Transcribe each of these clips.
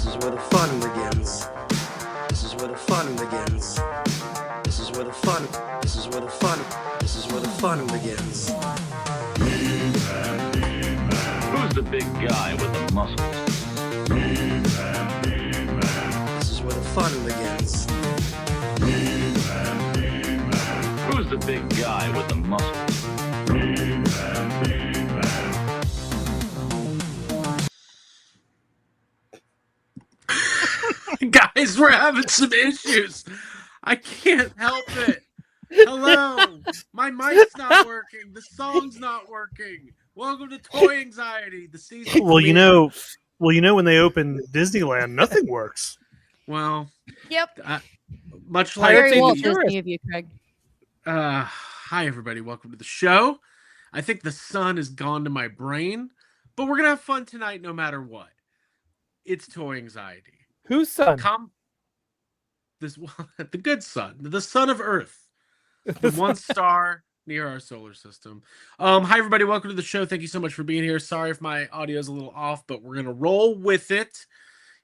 is where the fun begins. This is where the fun begins. This is where the fun. This is where the fun. This is where the fun begins. Who's the big guy with the muscles? This is where the fun begins. Who's the big guy with the muscles? Guys, we're having some issues. I can't help it. Hello. My mic's not working. The song's not working. Welcome to Toy Anxiety, the season. Well, you know when they open Disneyland, nothing works. Well, Yep. much like Very Walt the, Disney of you, Craig. hi everybody, welcome to the show. I think the sun has gone to my brain, but we're gonna have fun tonight no matter what. It's Toy Anxiety. Whose son? The good sun, the sun of Earth, the one star near our solar system. Hi everybody, welcome to the show. Thank you so much for being here. Sorry if my audio is a little off, but we're gonna roll with it.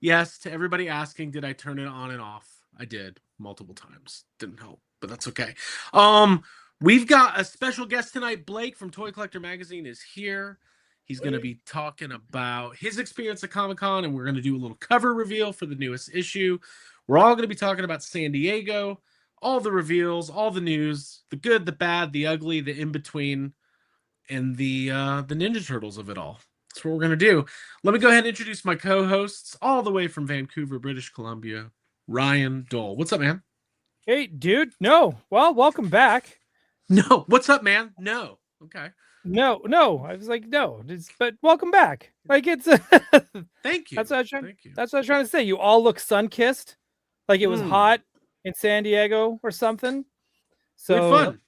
Yes, to everybody asking, did I turn it on and off? I did multiple times. Didn't help, but that's okay. We've got a special guest tonight. Blake from Toy Collector Magazine is here. He's going to be talking about his experience at Comic-Con, and we're going to do a little cover reveal for the newest issue. We're all going to be talking about San Diego, all the reveals, all the news, the good, the bad, the ugly, the in-between, and the Ninja Turtles of it all. That's what we're going to do. Let me go ahead and introduce my co-hosts all the way from Vancouver, British Columbia, Ryan Dole. What's up, man? Hey, dude. No. Well, welcome back. No. What's up, man? No. Okay. No. I was like, no. But welcome back. Like it's. Thank you. That's what I was trying. Thank you. That's what I was trying to say. You all look sun-kissed, like it was hot in San Diego or something. We had So fun.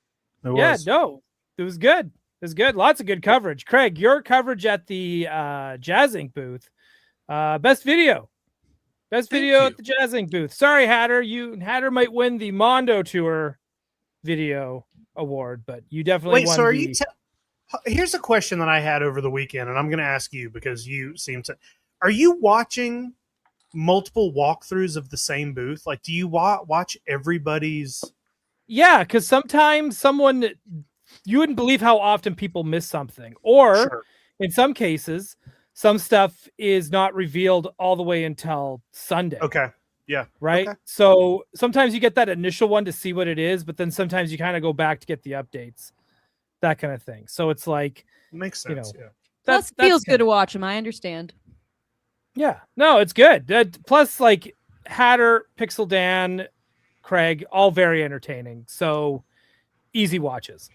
yeah, no, it was good. It was good. Lots of good coverage. Craig, your coverage at the Jazz Inc. booth. Best video. Best Thank video you. at the Jazz Inc. booth. Sorry, Hatter. Hatter might win the Mondo Tour video award, but you definitely Wait, won so are the... you? Here's a question that I had over the weekend, and I'm going to ask you because you seem to. Are you watching multiple walkthroughs of the same booth? Like, do you watch everybody's? Yeah, because sometimes you wouldn't believe how often people miss something, or Sure. in some cases, some stuff is not revealed all the way until Sunday. Okay. Yeah. Right. Okay. So sometimes you get that initial one to see what it is, but then sometimes you kind of go back to get the updates, that kind of thing. So it's like, Makes sense. Yeah. Plus, it feels good to watch him. I understand. Yeah, no, it's good. Plus, like Hatter, Pixel Dan, Craig, all very entertaining. So easy watches.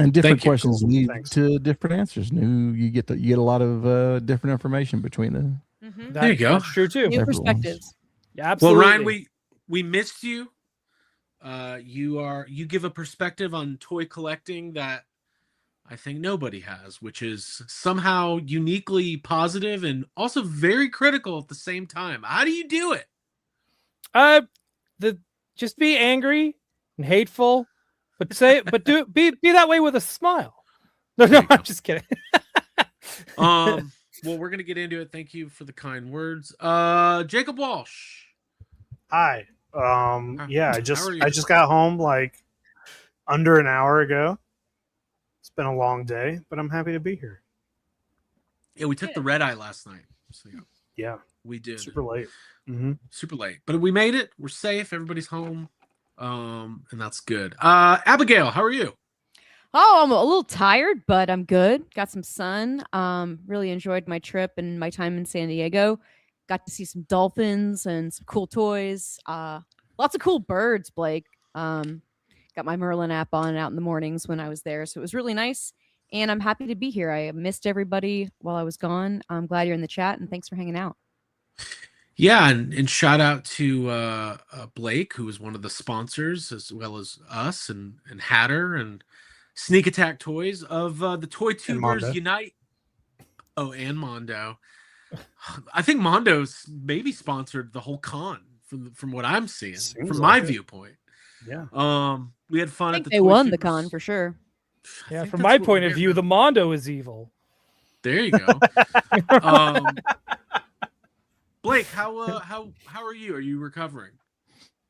And different Thank you. questions Cool. lead Thanks. to different answers. You get a lot of different information between them. There you go. That's true too. New Everyone's- perspectives. Yeah, Well, absolutely. Ryan, we missed you. You give a perspective on toy collecting that I think nobody has, which is somehow uniquely positive and also very critical at the same time. How do you do it? Just be angry and hateful, but be that way with a smile. No, There you I'm go. just kidding. Well, we're gonna get into it. Thank you for the kind words. Jacob Walsh. Hi. Yeah. I How are you? just got home like under an hour ago. It's been a long day, but I'm happy to be here. Yeah, we took the red eye last night. So yeah, Yeah. we did. Super late. Mm-hmm. Super late, but we made it. We're safe. Everybody's home, and that's good. Abigail, how are you? Oh, I'm a little tired, but I'm good. Got some sun. Really enjoyed my trip and my time in San Diego. Got to see some dolphins and some cool toys. Lots of cool birds, Blake. Got my Merlin app on out in the mornings when I was there. So it was really nice. And I'm happy to be here. I missed everybody while I was gone. I'm glad you're in the chat and thanks for hanging out. Yeah, and shout out to Blake, who is one of the sponsors, as well as us and Hatter and Sneak Attack Toys of the Toy Mondo. Tubers Unite. Oh, and Mondo. I think Mondo's maybe sponsored the whole con from what I'm seeing, Seems from my like it. viewpoint. Yeah. We had fun I at think the they Toy won the Tubers. con for sure. I Yeah, think from that's my what point we're of view, getting the at. Mondo is evil. There you go. Mike, how are you? Are you recovering?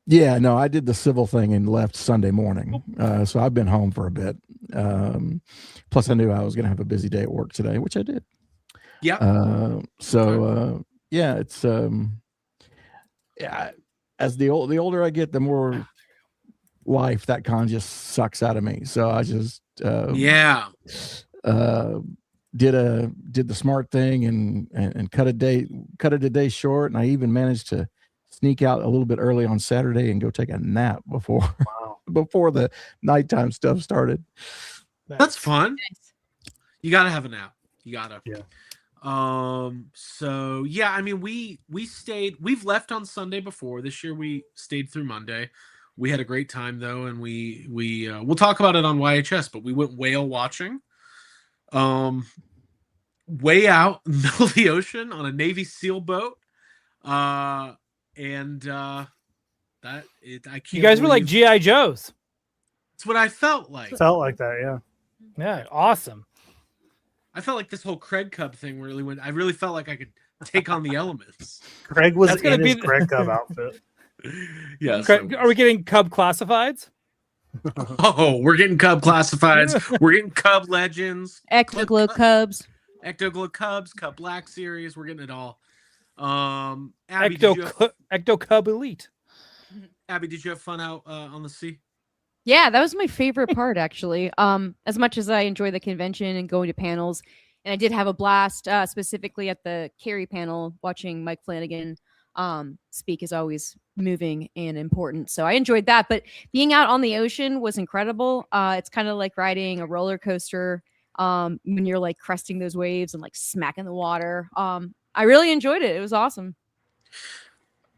Yeah, no, I did the civil thing and left Sunday morning. So I've been home for a bit. Plus, I knew I was going to have a busy day at work today, which I did. Yeah. Yeah, it's yeah. As the older I get, the more life that kind of just sucks out of me. So I just Yeah. did the smart thing and cut a day short, and I even managed to sneak out a little bit early on Saturday and go take a nap before before the nighttime stuff started. That's fun. Nice. You gotta have a nap. You gotta. Yeah. So yeah, I mean, we've left on Sunday before. This year we stayed through Monday. We had a great time though, and we'll talk about it on YHS, but we went whale watching. Way out in the middle of the ocean on a Navy SEAL boat. I can't. You guys were like GI Joes. It's what I felt like. Felt like that, yeah. Yeah, awesome. I felt like this whole Craig Cub thing really went. I really felt like I could take on the elements. Craig was That's gonna in be his the- Craig Cub outfit. Yeah. Craig, are we getting Cub classifieds? Oh, we're getting Cub classifieds. We're getting Cub legends. Ecto-Glow Cubs. Ecto-Glow Cubs, Cub Black Series. We're getting it all. Abby, did you Ecto Cub Elite. have fun out on the sea? Yeah, that was my favorite part actually. As much as I enjoy the convention and going to panels, and I did have a blast, specifically at the Carry panel, watching Mike Flanagan speak is always moving and important. So I enjoyed that. But being out on the ocean was incredible. It's kind of like riding a roller coaster when you're like cresting those waves and like smacking the water. I really enjoyed it. It was awesome.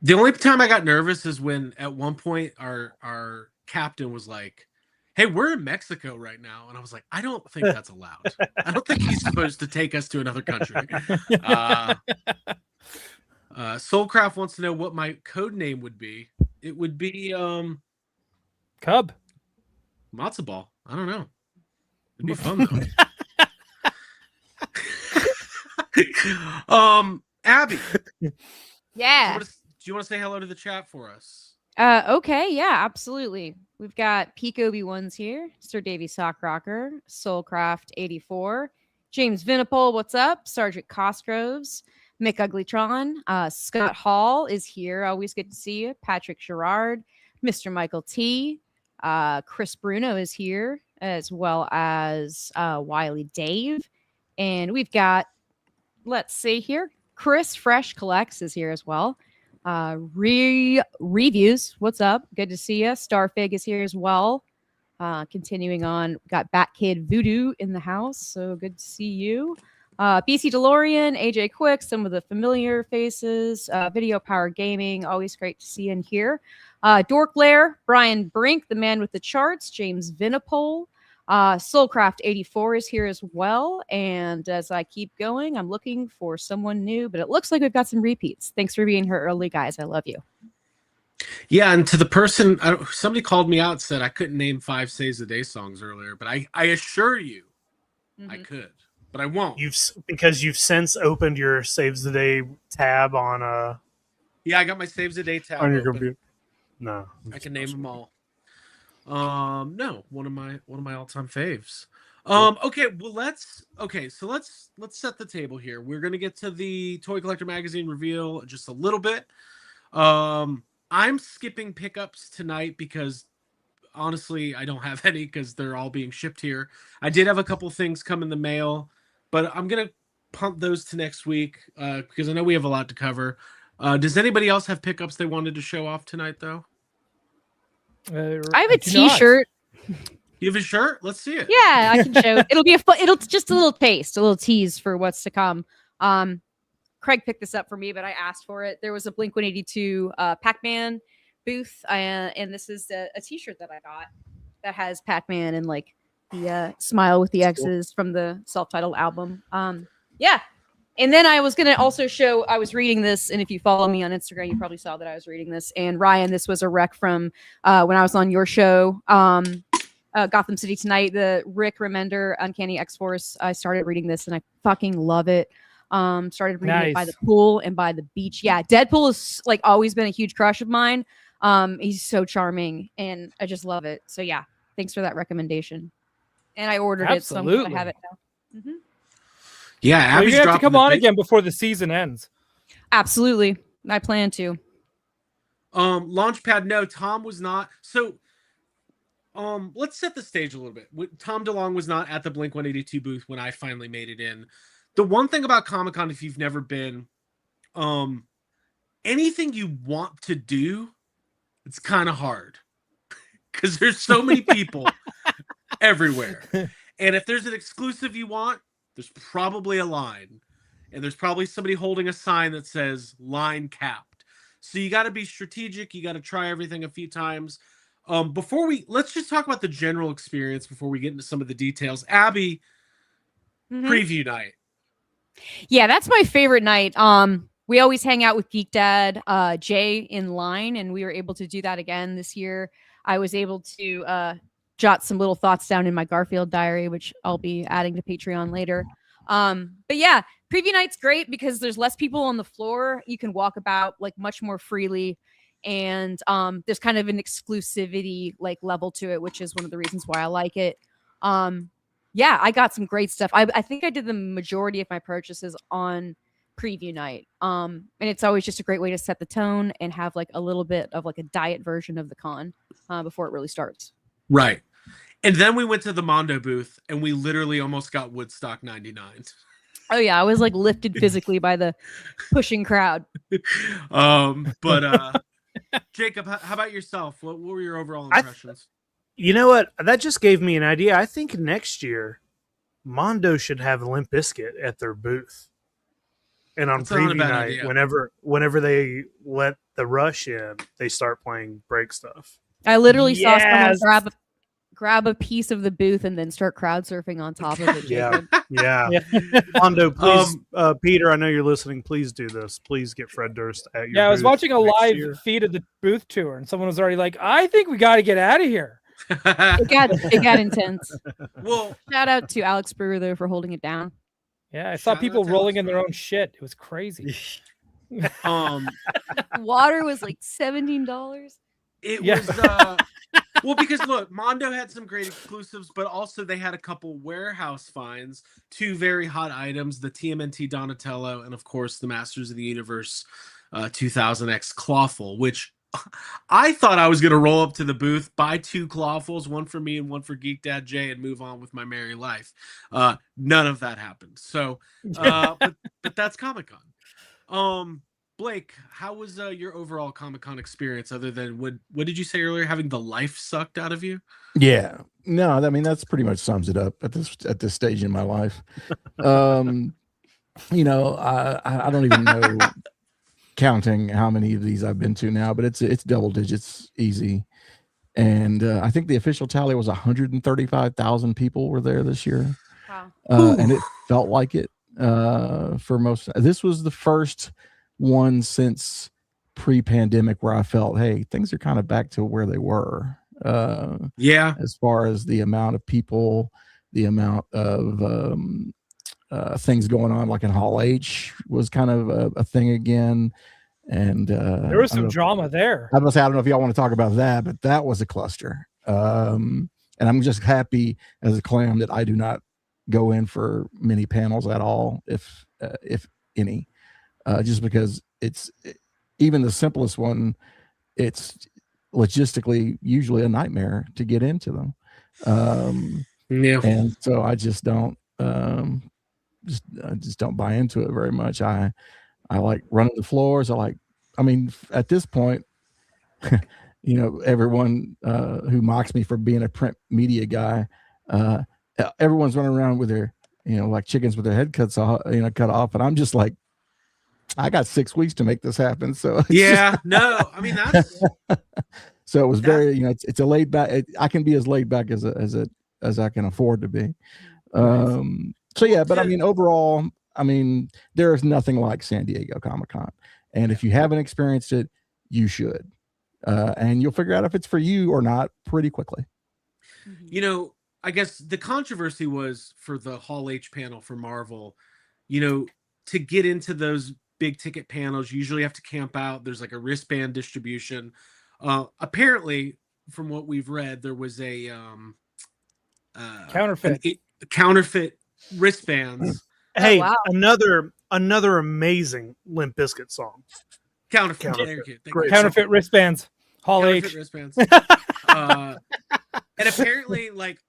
The only time I got nervous is when at one point our captain was like, "Hey, we're in Mexico right now," and I was like, "I don't think that's allowed. I don't think he's supposed to take us to another country." Soulcraft wants to know what my code name would be. It would be Cub. Matzo Ball. I don't know. It'd be fun though. Abby, Yeah. do you want to say hello to the chat for us? Okay, yeah, absolutely. We've got Peak Obi-Wan's here, Sir Davey Sockrocker, Soulcraft 84, James Vinipole, what's up? Sergeant Cosgroves, Mick Uglytron, Scott Hall is here. Always good to see you. Patrick Gerard, Mr. Michael T, Chris Bruno is here, as well as Wiley Dave. And we've got, let's see here, Chris Fresh Collects is here as well. Reviews, what's up? Good to see you. Starfig is here as well. Continuing on, got Batkid Voodoo in the house, so good to see you. BC DeLorean, AJ Quick, some of the familiar faces. Video Power Gaming, always great to see in here. Dork Lair, Brian Brink, the man with the charts, James Vinipole. Soulcraft 84 is here as well. And as I keep going, I'm looking for someone new, but it looks like we've got some repeats. Thanks for being here early, guys. I love you. Yeah, and to the person, somebody called me out and said I couldn't name 5 Saves a Day songs earlier, but I assure you I could, but I won't. Because you've since opened your Saves the Day tab on Yeah, I got my Saves a Day tab on your open. computer. No, I can name them all. No, one of my all-time faves. Okay, well let's set the table here. We're gonna get to the Toy Collector Magazine reveal just a little bit. I'm skipping pickups tonight because honestly I don't have any because they're all being shipped here. I did have a couple things come in the mail, but I'm gonna punt those to next week because I know we have a lot to cover. Does anybody else have pickups they wanted to show off tonight though? I have a T-shirt. You have a shirt? Let's see it. Yeah, I can show. It'll just a little taste, a little tease for what's to come. Craig picked this up for me, but I asked for it. There was a Blink-182 Pac-Man booth, and this is a T-shirt that I got that has Pac-Man and like the smile with the X's from the self-titled album. Yeah. And then I was going to also show, I was reading this, and if you follow me on Instagram, you probably saw that I was reading this. And Ryan, this was a rec from when I was on your show, Gotham City Tonight, the Rick Remender Uncanny X-Force. I started reading this, and I fucking love it. Started reading it by the Nice. pool and by the beach. Yeah, Deadpool is like always been a huge crush of mine. He's so charming, and I just love it. So yeah, thanks for that recommendation. And I ordered it, so I'm glad I have it now. Yeah, Well, Abby's you're gonna have to dropping come the on big- again before the season ends. Absolutely, I plan to. Launchpad, no, Tom was not. So, let's set the stage a little bit. Tom DeLonge was not at the Blink 182 booth when I finally made it in. The one thing about Comic-Con, if you've never been, anything you want to do, it's kind of hard because there's so many people everywhere. And if there's an exclusive you want, there's probably a line. And there's probably somebody holding a sign that says line capped. So you got to be strategic. You got to try everything a few times. Let's just talk about the general experience before we get into some of the details. Abby, preview night. Yeah, that's my favorite night. We always hang out with Geek Dad, Jay in line, and we were able to do that again this year. I was able to jot some little thoughts down in my Garfield diary, which I'll be adding to Patreon later. But yeah, preview night's great because there's less people on the floor. You can walk about like much more freely, and there's kind of an exclusivity like level to it, which is one of the reasons why I like it. Yeah, I got some great stuff. I think I did the majority of my purchases on preview night. And it's always just a great way to set the tone and have like a little bit of like a diet version of the con before it really starts. Right. And then we went to the Mondo booth and we literally almost got Woodstock 99. Oh yeah, I was like lifted physically by the pushing crowd. But Jacob, how about yourself? What were your overall impressions? You know what? That just gave me an idea. I think next year, Mondo should have Limp Bizkit at their booth. And on That's not a preview bad night, idea. whenever they let the Rush in, they start playing break stuff. I literally saw someone Yes. grab a piece of the booth and then start crowd surfing on top of it. Yeah, Jacob. yeah. Mondo, please, Peter, I know you're listening. Please do this. Please get Fred Durst at your Yeah, I was booth watching a next live year. feed of the booth tour, and someone was already like, "I think we got to get out of here." It got intense. Well, Shout out to Alex Brewer though for holding it down. Yeah, I saw Shout people out to rolling Alex in their Brewer. own shit. It was crazy. Water was like $17. It Yeah. was well, because look, Mondo had some great exclusives, but also they had a couple warehouse finds, two very hot items, the TMNT Donatello, and of course the Masters of the Universe 2000X Clawful, which I thought I was going to roll up to the booth, buy two Clawfuls, one for me and one for Geek Dad Jay, and move on with my merry life. None of that happened. So, but that's Comic-Con. Blake, how was your overall Comic-Con experience other than what did you say earlier, having the life sucked out of you? Yeah. No, I mean that's pretty much sums it up at this stage in my life. You know, I don't even know counting how many of these I've been to now, but it's double digits easy. And I think the official tally was 135,000 people were there this year. Wow. And it felt like it for most. This was the first one since pre-pandemic where I felt, hey, things are kind of back to where they were. Yeah. As far as the amount of people, the amount of things going on, like in Hall H was kind of a thing again. And There was some drama there. I don't know if y'all want to talk about that, but that was a cluster. And I'm just happy as a clam that I do not go in for many panels at all, if any, just because even the simplest one, it's logistically usually a nightmare to get into them. Yeah. And so I just don't just don't buy into it very much. I like running the floors. I mean, at this point, you know, everyone who mocks me for being a print media guy, everyone's running around with their, you know, like chickens with their head cut off, and I'm just like, I got 6 weeks to make this happen. So yeah, no, I mean that's so it was very, you know, it's a laid back. I can be as laid back as I can afford to be. So yeah, but I mean, overall, I mean, there is nothing like San Diego Comic-Con, and if you haven't experienced it, you should, and you'll figure out if it's for you or not pretty quickly. You know, I guess the controversy was for the Hall H panel for Marvel. You know, to get into those big ticket panels, you usually have to camp out. There's like a wristband distribution. Apparently, from what we've read, there was a Counterfeit. counterfeit wristbands. Hey, wow. another amazing Limp Bizkit song. Counterfeit. Counterfeit. Thank you. Great. Counterfeit wristbands. Hall Counterfeit H. wristbands. And apparently, like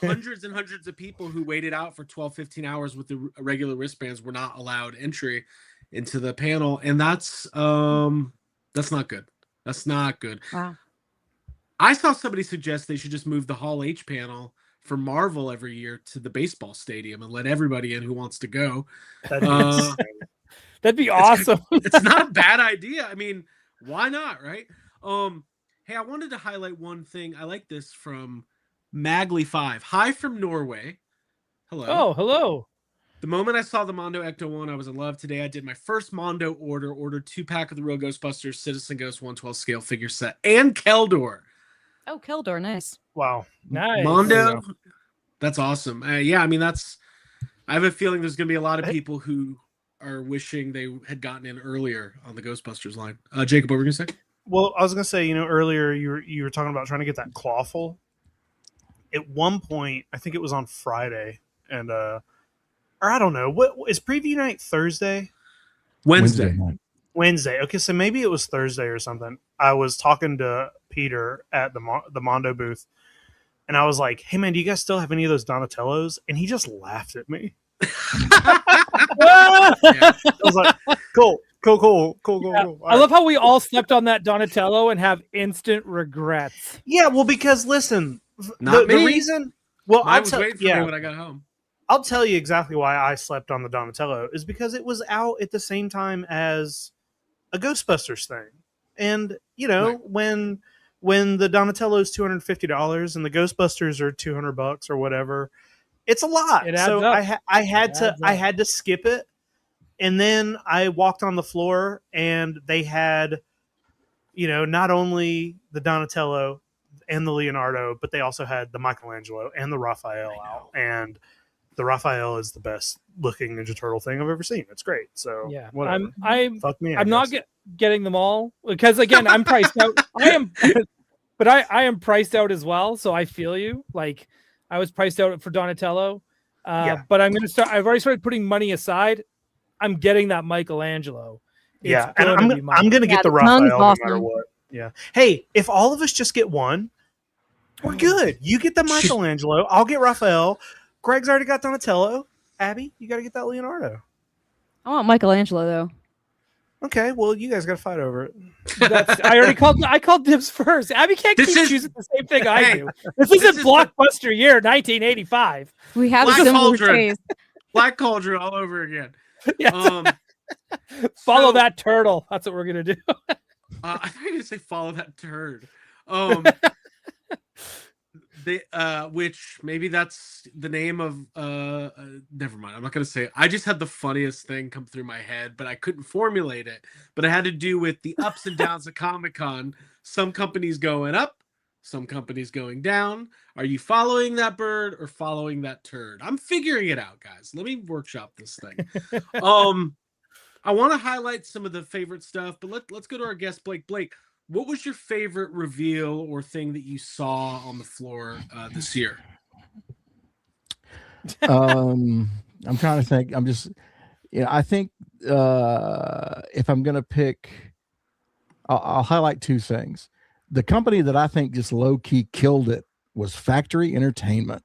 hundreds and hundreds of people who waited out for 12, 15 hours with the regular wristbands were not allowed entry into the panel, and that's not good. That's not good. Wow. I saw somebody suggest they should just move the Hall H panel for Marvel every year to the baseball stadium and let everybody in who wants to go. That'd be insane. That'd be awesome. It's not a bad idea. I mean, why not, right? Hey, I wanted to highlight one thing. I like this from Magly5. Hi from Norway. Hello. Oh, hello. The moment I saw the Mondo Ecto-1, I was in love. Today I did my first Mondo ordered 2-pack of the Real Ghostbusters Citizen Ghost 112 scale figure set and Keldor. Oh, Keldor, nice. Wow. Nice. Mondo, that's awesome. Yeah, I mean, I have a feeling there's going to be a lot of people who are wishing they had gotten in earlier on the Ghostbusters line. Jacob, what were you going to say? Well, I was gonna say, earlier you were talking about trying to get that clawful. At one point, I think it was on Friday, and or I don't know, what is preview night Thursday? Wednesday. night. Wednesday. Okay, so maybe it was Thursday or something. I was talking to Peter at the Mondo booth, and I was like, "Hey man, do you guys still have any of those Donatellos?" And he just laughed at me. Yeah. I was like, "Cool." I love how we all slept on that Donatello and have instant regrets. Yeah, well, because listen, Not the me. reason. Well, Mine was waiting for me when I got home. I'll tell you exactly why I slept on the Donatello is because it was out at the same time as a Ghostbusters thing. And, Right. when the Donatello is $250 and the Ghostbusters are $200 or whatever, it's a lot. It adds So up. I had to skip it. And then I walked on the floor and they had, not only the Donatello and the Leonardo, but they also had the Michelangelo and the Raphael out. And the Raphael is the best looking Ninja Turtle thing I've ever seen. It's great. So Yeah, whatever. Fuck me. I'm not getting them all because again, I'm priced out. I am priced out as well. So I feel you. Like I was priced out for Donatello, but I'm gonna start. I've already started putting money aside. I'm getting that Michelangelo. Yeah, It's and gonna I'm gonna Yeah, get the the tongue's Raphael no matter awesome. what. Yeah. Hey, if all of us just get one, we're good. You get the Michelangelo. I'll get Raphael. Greg's already got Donatello. Abby, you got to get that Leonardo. I want Michelangelo though. Okay, well, you guys got to fight over it. I called dibs first. Abby can't This keep is- choosing the same thing I Hey, do. This isn't is blockbuster year 1985. We have Black similar Cauldron. taste. Black Cauldron all over again. Yes. Follow that turtle. That's what we're gonna do. I think you say follow that turd. Which maybe that's the name of never mind. I'm not gonna say it. I just had the funniest thing come through my head, but I couldn't formulate it. But it had to do with the ups and downs of Comic-Con. Some companies going up, some companies going down. Are you following that bird or following that turd? I'm figuring it out, guys. Let me workshop this thing. I want to highlight some of the favorite stuff, but let's go to our guest, Blake. Blake, what was your favorite reveal or thing that you saw on the floor this year? I'm trying to think. I think if I'm going to pick, I'll highlight two things. The company that I think just low key killed it was Factory Entertainment.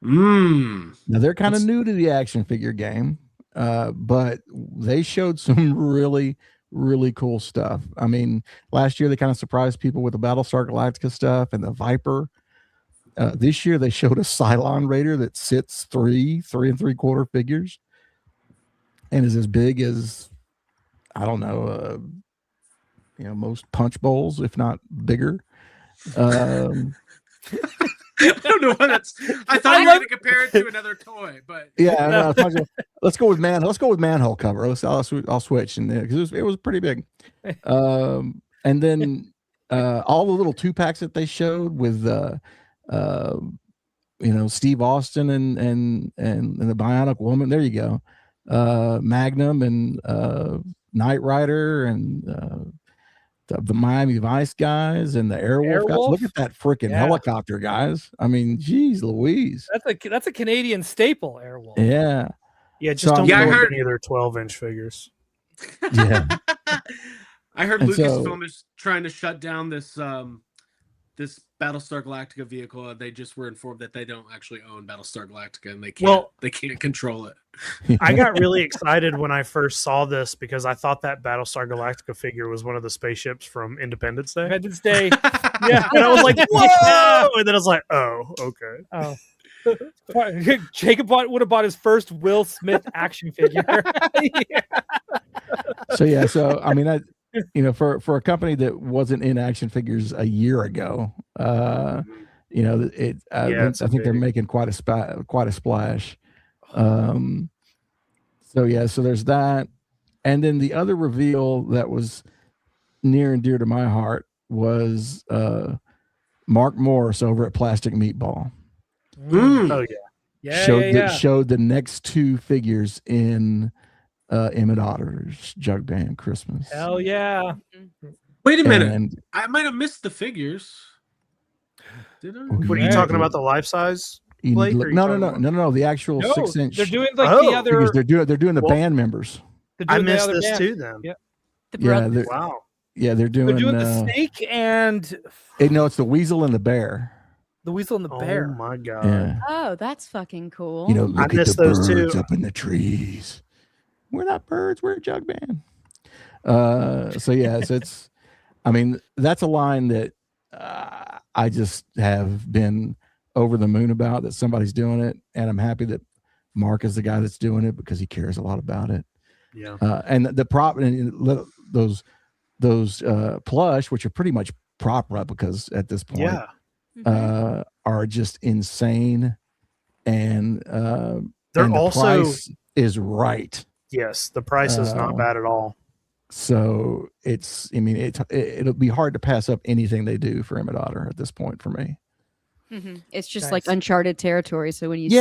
Now they're kind of new to the action figure game, but they showed some really, really cool stuff. I mean, last year they kind of surprised people with the Battlestar Galactica stuff and the Viper. This year they showed a Cylon Raider that sits 3 3/4 figures and is as big as, I don't know, most punch bowls, if not bigger. I don't know what that's. I thought you were going to compare it to another toy, but yeah, no, let's go with manhole cover. I'll switch, and because it was pretty big. And then all the little 2-packs that they showed with Steve Austin and the Bionic Woman. There you go. Magnum and Knight Rider and the Miami Vice guys and the Airwolf guys. Look at that freaking helicopter, guys. I mean, geez Louise. That's a Canadian staple, Airwolf. Yeah. Yeah, just don't I go heard with any of their 12-inch figures. Yeah. I heard And Lucasfilm is trying to shut down this this Battlestar Galactica vehicle. They just were informed that they don't actually own Battlestar Galactica and they can't control it. I got really excited when I first saw this because I thought that Battlestar Galactica figure was one of the spaceships from Independence Day. Independence Day. Yeah, and I was like, whoa! And then I was like, oh, okay. Oh. Jacob would have bought his first Will Smith action figure. So I mean, for a company that wasn't in action figures a year ago, I think they're making quite a splash. So there's that, and then the other reveal that was near and dear to my heart was Mark Morris over at Plastic Meatball. Oh yeah. Showed the next two figures in Emmett Otter's Jug Band Christmas. Hell yeah! Wait a minute, I might have missed the figures. Did I? What are you talking about? The life size? No. The actual 6-inch. They're doing like the other. They're doing the band members. I missed this too. Then. Yeah. Wow. Yeah, they're doing the snake and. No, it's the weasel and the bear. The weasel and the bear. Oh my god. Yeah. Oh, that's fucking cool. Look at the birds up in the trees. We're not birds. We're a jug band. It's. I mean, that's a line that I just have been over the moon about that somebody's doing it, and I'm happy that Mark is the guy that's doing it because he cares a lot about it. Yeah. And the prop and those plush, which are pretty much prop replicas at this point. Yeah. Are just insane, and the price is right. Yes, the price is not bad at all. So it'll be hard to pass up anything they do for Emmett Otter at this point for me. Mm-hmm. It's just like uncharted territory. So when you it's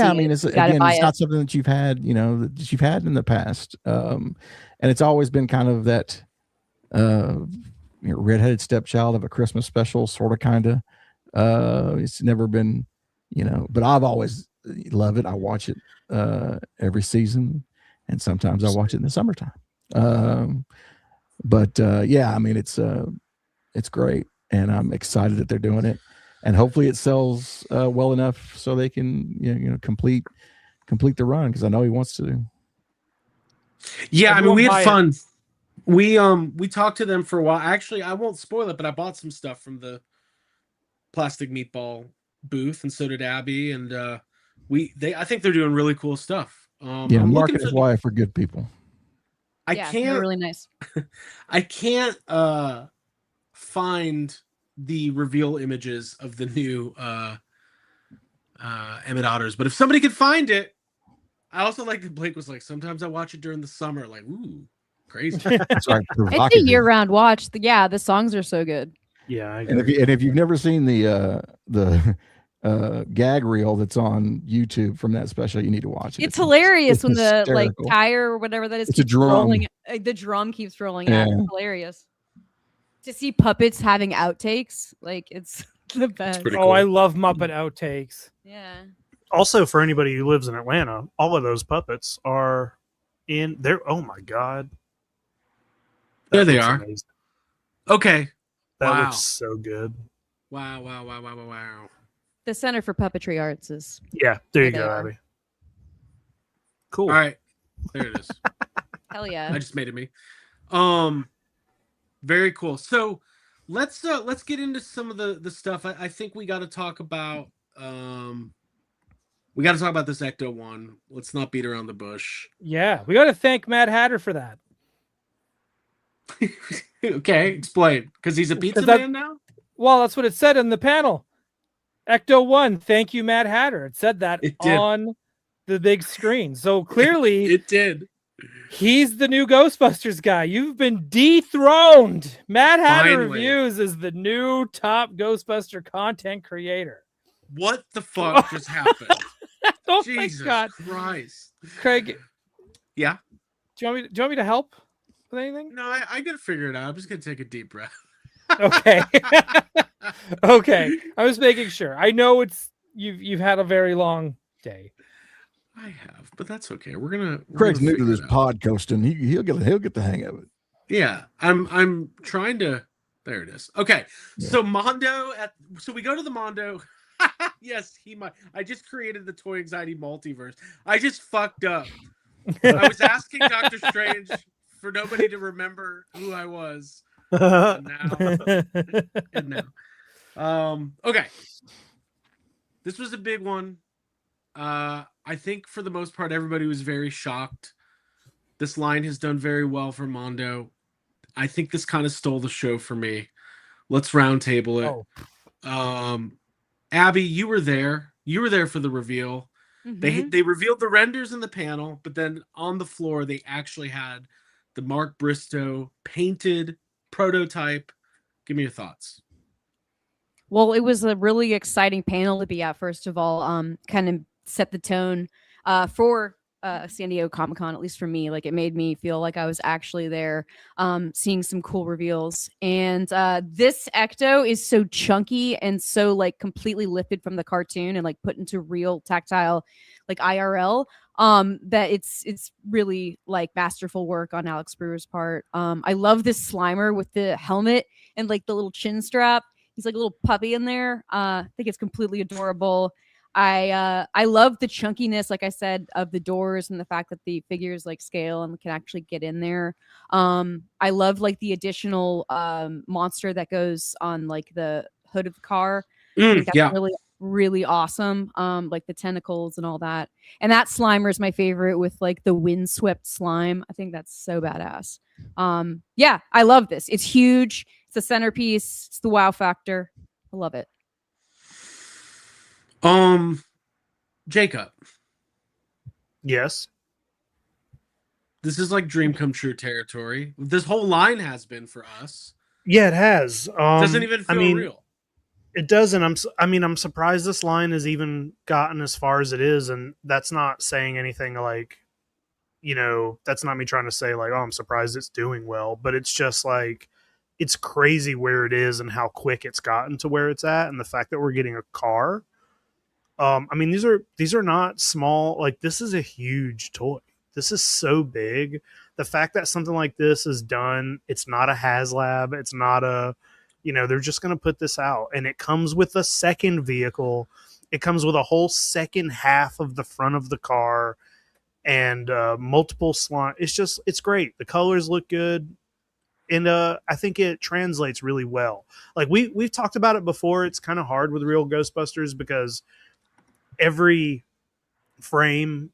not something that you've had, that you've had in the past, and it's always been kind of that redheaded stepchild of a Christmas special, sort of, kind of. It's never been, but I've always loved it. I watch it every season, and sometimes I watch it in the summertime. It's great, and I'm excited that they're doing it, and hopefully it sells well enough so they can complete the run, because I know he wants to. Yeah, I mean, we had fun. We talked to them for a while. Actually, I won't spoil it, but I bought some stuff from the Plastic Meatball booth, and so did Abby, and I think they're doing really cool stuff. Mark and his wife are good people. They're really nice. I can't find the reveal images of the new Emmett Otters, but if somebody could find it, I also like that Blake was like, sometimes I watch it during the summer, like, ooh, crazy. It's a year-round watch. The songs are so good. Yeah, I and if you've never seen the gag reel that's on YouTube from that special, you need to watch it. It's hilarious when hysterical. the tire or whatever that is. It's a drum. Rolling, the drum keeps rolling out. It's hilarious to see puppets having outtakes. Like, it's the best. Cool. Oh, I love Muppet outtakes. Yeah. Also, for anybody who lives in Atlanta, all of those puppets are in there. Oh my god. There they are. Amazing. Okay. That looks so good. Wow. The Center for Puppetry Arts is. Yeah, there you go, Abby. Cool. All right. There it is. Hell yeah. I just made it me. Very cool. So let's get into some of the stuff. I think we got to talk about this Ecto-1. Let's not beat around the bush. Yeah, we got to thank Mad Hatter for that. Okay, explain. Because he's a pizza man now? Well, that's what it said in the panel. Ecto-1, thank you, Mad Hatter. It said that on the big screen. So clearly it did. He's the new Ghostbusters guy. You've been dethroned. Mad Hatter Reviews is the new top Ghostbuster content creator. What the fuck just happened? Oh Jesus my God. Christ. Craig, Yeah. Do you want me to help with anything? No, I gotta figure it out. I'm just gonna take a deep breath. Okay. Okay. I was making sure. I know you've had a very long day. I have, but that's okay. We're Craig's gonna new to figure this it out. podcasting. He'll get the hang of it. Yeah, I'm trying to. There it is. Okay, Yeah. so so we go to the Mondo. Yes, he might. I just created the Toy Anxiety multiverse. I just fucked up. I was asking Doctor Strange for nobody to remember who I was, and now. Okay, this was a big one. I think for the most part, everybody was very shocked. This line has done very well for Mondo. I think this kind of stole the show for me. Let's roundtable it. Oh. Abby, you were there. You were there for the reveal. Mhm. They revealed the renders in the panel, but then on the floor they actually had the Mark Bristow painted prototype. Give me your thoughts. Well, it was a really exciting panel to be at. First of all, kind of set the tone for San Diego Comic-Con, at least for me. Like, it made me feel like I was actually there, seeing some cool reveals. And this Ecto is so chunky and so like completely lifted from the cartoon and like put into real tactile, like IRL. That it's really like masterful work on Alex Brewer's part. I love this Slimer with the helmet and like the little chin strap. He's like a little puppy in there. I think it's completely adorable. I love the chunkiness, like I said, of the doors and the fact that the figures like scale and can actually get in there. I love like the additional monster that goes on like the hood of the car. I think that's really, really awesome. Like the tentacles and all that. And that Slimer is my favorite with like the windswept slime. I think that's so badass. Yeah, I love this. It's huge. It's the centerpiece. It's the wow factor. I love it. Jacob. Yes. This is like dream come true territory. This whole line has been for us. Yeah, it has. Doesn't even feel real. It doesn't. I'm surprised this line has even gotten as far as it is, and that's not saying anything like, that's not me trying to say like, oh, I'm surprised it's doing well, but it's just like, it's crazy where it is and how quick it's gotten to where it's at, and the fact that we're getting a car. These are not small. Like, this is a huge toy. This is so big. The fact that something like this is done, it's not a HasLab. It's not a, they're just going to put this out, and it comes with a second vehicle. It comes with a whole second half of the front of the car and multiple slot. It's great. The colors look good. And I think it translates really well. Like we've talked about it before. It's kind of hard with real Ghostbusters because every frame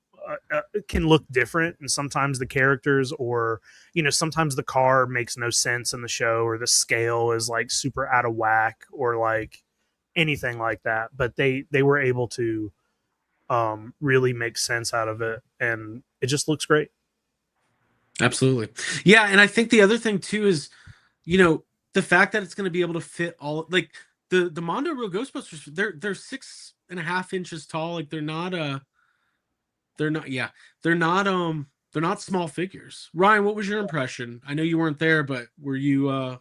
can look different, and sometimes the characters or sometimes the car makes no sense in the show, or the scale is like super out of whack, or like anything like that. But they were able to really make sense out of it, and it just looks great. Absolutely. Yeah, and I think the other thing too is, the fact that it's going to be able to fit all, like the Mondo Real Ghostbusters, they're 6.5 inches tall. Like they're not small figures. Ryan, what was your impression? I know you weren't there, but were you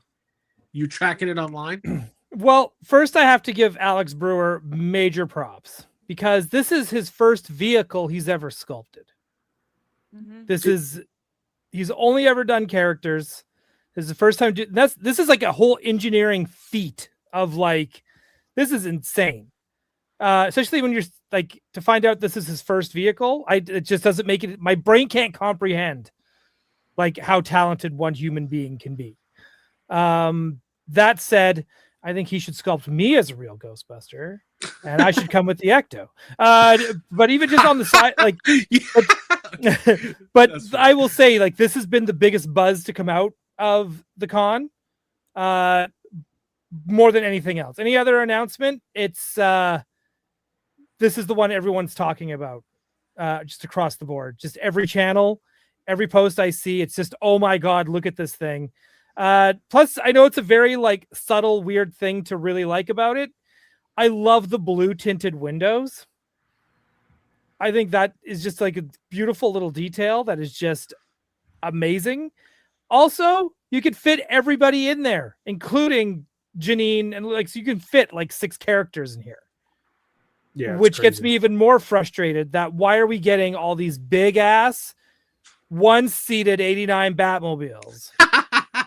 tracking it online? Well, first I have to give Alex Brewer major props because this is his first vehicle he's ever sculpted. Mm-hmm. He's only ever done characters. This is the first time. This is like a whole engineering feat of like, this is insane. Especially when you're like, to find out this is his first vehicle. It just doesn't make it. My brain can't comprehend like how talented one human being can be. That said, I think he should sculpt me as a real Ghostbuster, and I should come with the Ecto. But even just on the side, like, but I will say, like, this has been the biggest buzz to come out of the con, more than anything else. Any other announcement? It's this is the one everyone's talking about, just across the board. Just every channel, every post I see, it's just, oh my god, look at this thing. Plus, I know it's a very like subtle, weird thing to really like about it. I love the blue tinted windows. I think that is just like a beautiful little detail that is just amazing. Also, you could fit everybody in there, including Janine, and like so you can fit like 6 characters in here. Yeah, which gets me even more frustrated that why are we getting all these big ass one-seated 89 Batmobiles?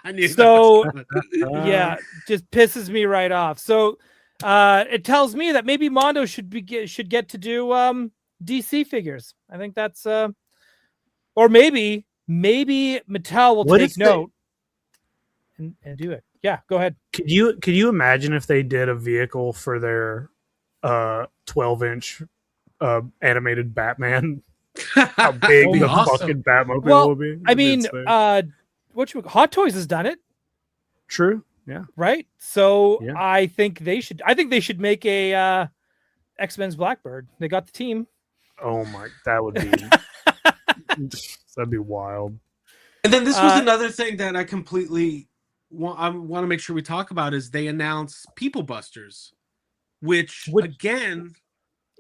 I knew that So was coming. yeah, just pisses me right off. So it tells me that maybe Mondo should get to do DC figures. I think that's or maybe Mattel will What take if they- note and do it. Yeah, go ahead. Could you imagine if they did a vehicle for their 12-inch animated Batman? How big That'd be the awesome. fucking Batmobile Well, will be? I It'd be mean, insane. Hot Toys has done it, True. Yeah. right? So Yeah. I think they should make a X-Men's Blackbird. They got the team. Oh my, that would be that'd be wild. And then this was another thing that I completely want to make sure we talk about is they announced People Busters, which again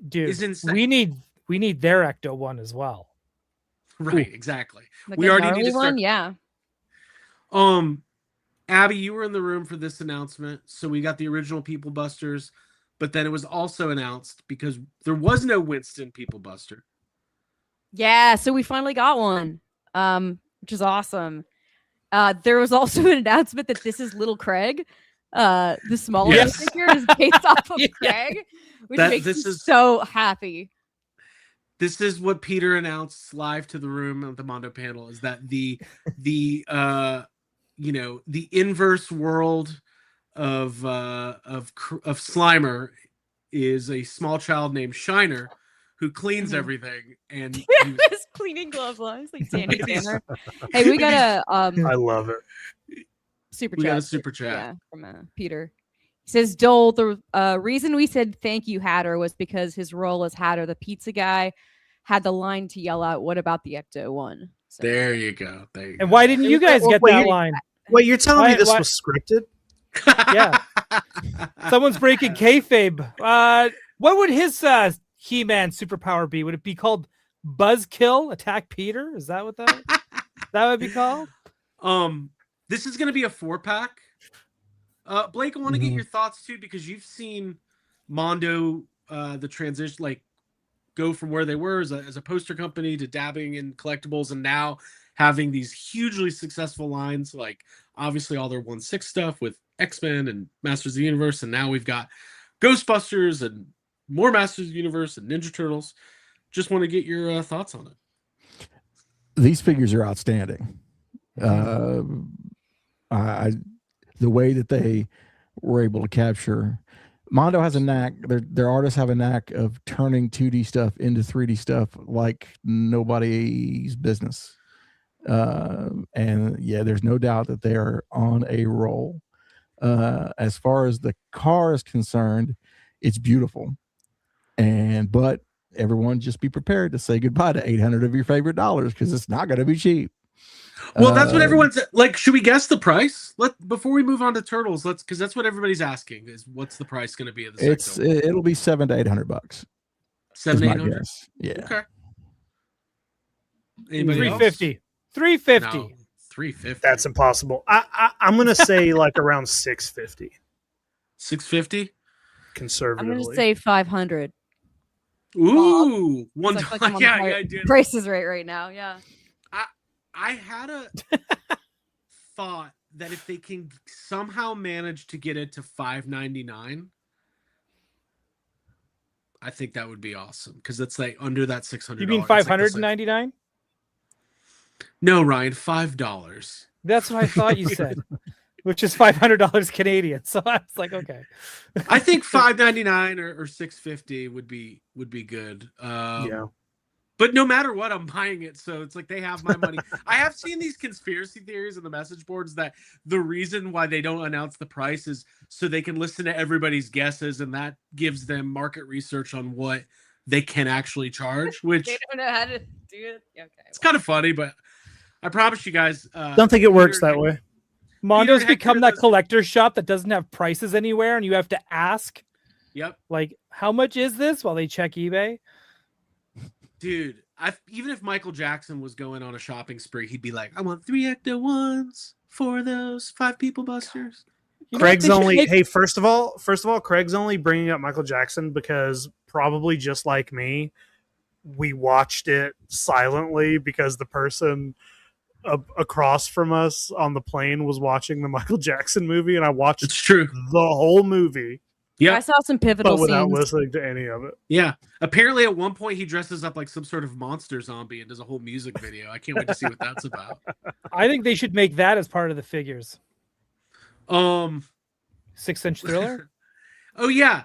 Dude, is insane. we need their Ecto-1 as well. Right, exactly. Like We a already need gnarly to start. one, yeah. Abby, you were in the room for this announcement, so we got the original People Busters, but then it was also announced because there was no Winston People Buster. Yeah, so we finally got one, which is awesome. There was also an announcement that this is Little Craig. The smaller Yes. figure is based off of Yeah. Craig, which That- makes this me is- so happy. This is what Peter announced live to the room at the Mondo panel: is that the inverse world of Slimer is a small child named Shiner who cleans Mhm. everything, and His cleaning glove lines like Danny Tanner. Hey, we got a I love it. super we chat. got a super chat. Yeah, from Peter. He says, Dole, the reason we said thank you, Hatter, was because his role as Hatter, the pizza guy, had the line to yell out, "What about the Ecto-1?" So, There you go. There you And go. why didn't you guys get Wait, that you- line? Wait, you're telling me Why- this why- was scripted? Yeah. Someone's breaking kayfabe. What would his He-Man superpower be? Would it be called Buzzkill Attack Peter? Is that what that would be called? This is going to be a 4-pack. Blake, I want to get your thoughts too, because you've seen Mondo, the transition, like go from where they were as a poster company to dabbing in collectibles, and now having these hugely successful lines, like obviously all their 1/6 stuff with X-Men and Masters of the Universe, and now we've got Ghostbusters and more Masters of the Universe and Ninja Turtles. Just want to get your thoughts on it. These figures are outstanding. The way that they were able to capture, Mondo has a knack. Their artists have a knack of turning 2D stuff into 3D stuff like nobody's business. And yeah, there's no doubt that they are on a roll. As far as the car is concerned, it's beautiful. But everyone just be prepared to say goodbye to 800 of your favorite dollars, because it's not going to be cheap. Well, that's what everyone's like. Should we guess the price? Before we move on to Turtles, because that's what everybody's asking is what's the price going to be of this? It'll be $700 to $800. 700, is my guess. Yeah. Okay. Anybody else? 350. 350. No, 350. That's impossible. I'm gonna say like around 650 650. I'm conservatively. going to say 500. Ooh, Because I feel like I'm on yeah, the I did. Prices right now. Yeah. I had a thought that if they can somehow manage to get it to $599, I think that would be awesome, because it's like under that $600. You mean It's like the $599? No, Ryan, $5. That's what I thought you said, which is $500 Canadian. So I was like, okay. I think $599 or $650 would be good. Yeah. But no matter what, I'm buying it. So it's like they have my money. I have seen these conspiracy theories in the message boards that the reason why they don't announce the price is so they can listen to everybody's guesses, and that gives them market research on what they can actually charge, which They don't know how to do it. Okay. it's kind of funny, but I promise you guys. Don't think it works Peter- that way. Mondo's Hector become that does- collector's shop that doesn't have prices anywhere, and you have to ask, Yep. like, how much is this while they check eBay? Dude, even if Michael Jackson was going on a shopping spree, he'd be like, "I want 3 Ecto-1s for those 5 people busters." You know what Craig's they should only make? hey, first of all, Craig's only bringing up Michael Jackson because probably just like me, we watched it silently because the person across from us on the plane was watching the Michael Jackson movie, and I watched It's true. the whole movie, I Yeah, saw some pivotal but without scenes. listening to any of it. yeah. Apparently, at one point, he dresses up like some sort of monster zombie and does a whole music video. I can't wait to see what that's about. I think they should make that as part of the figures. 6-inch thriller. Oh yeah,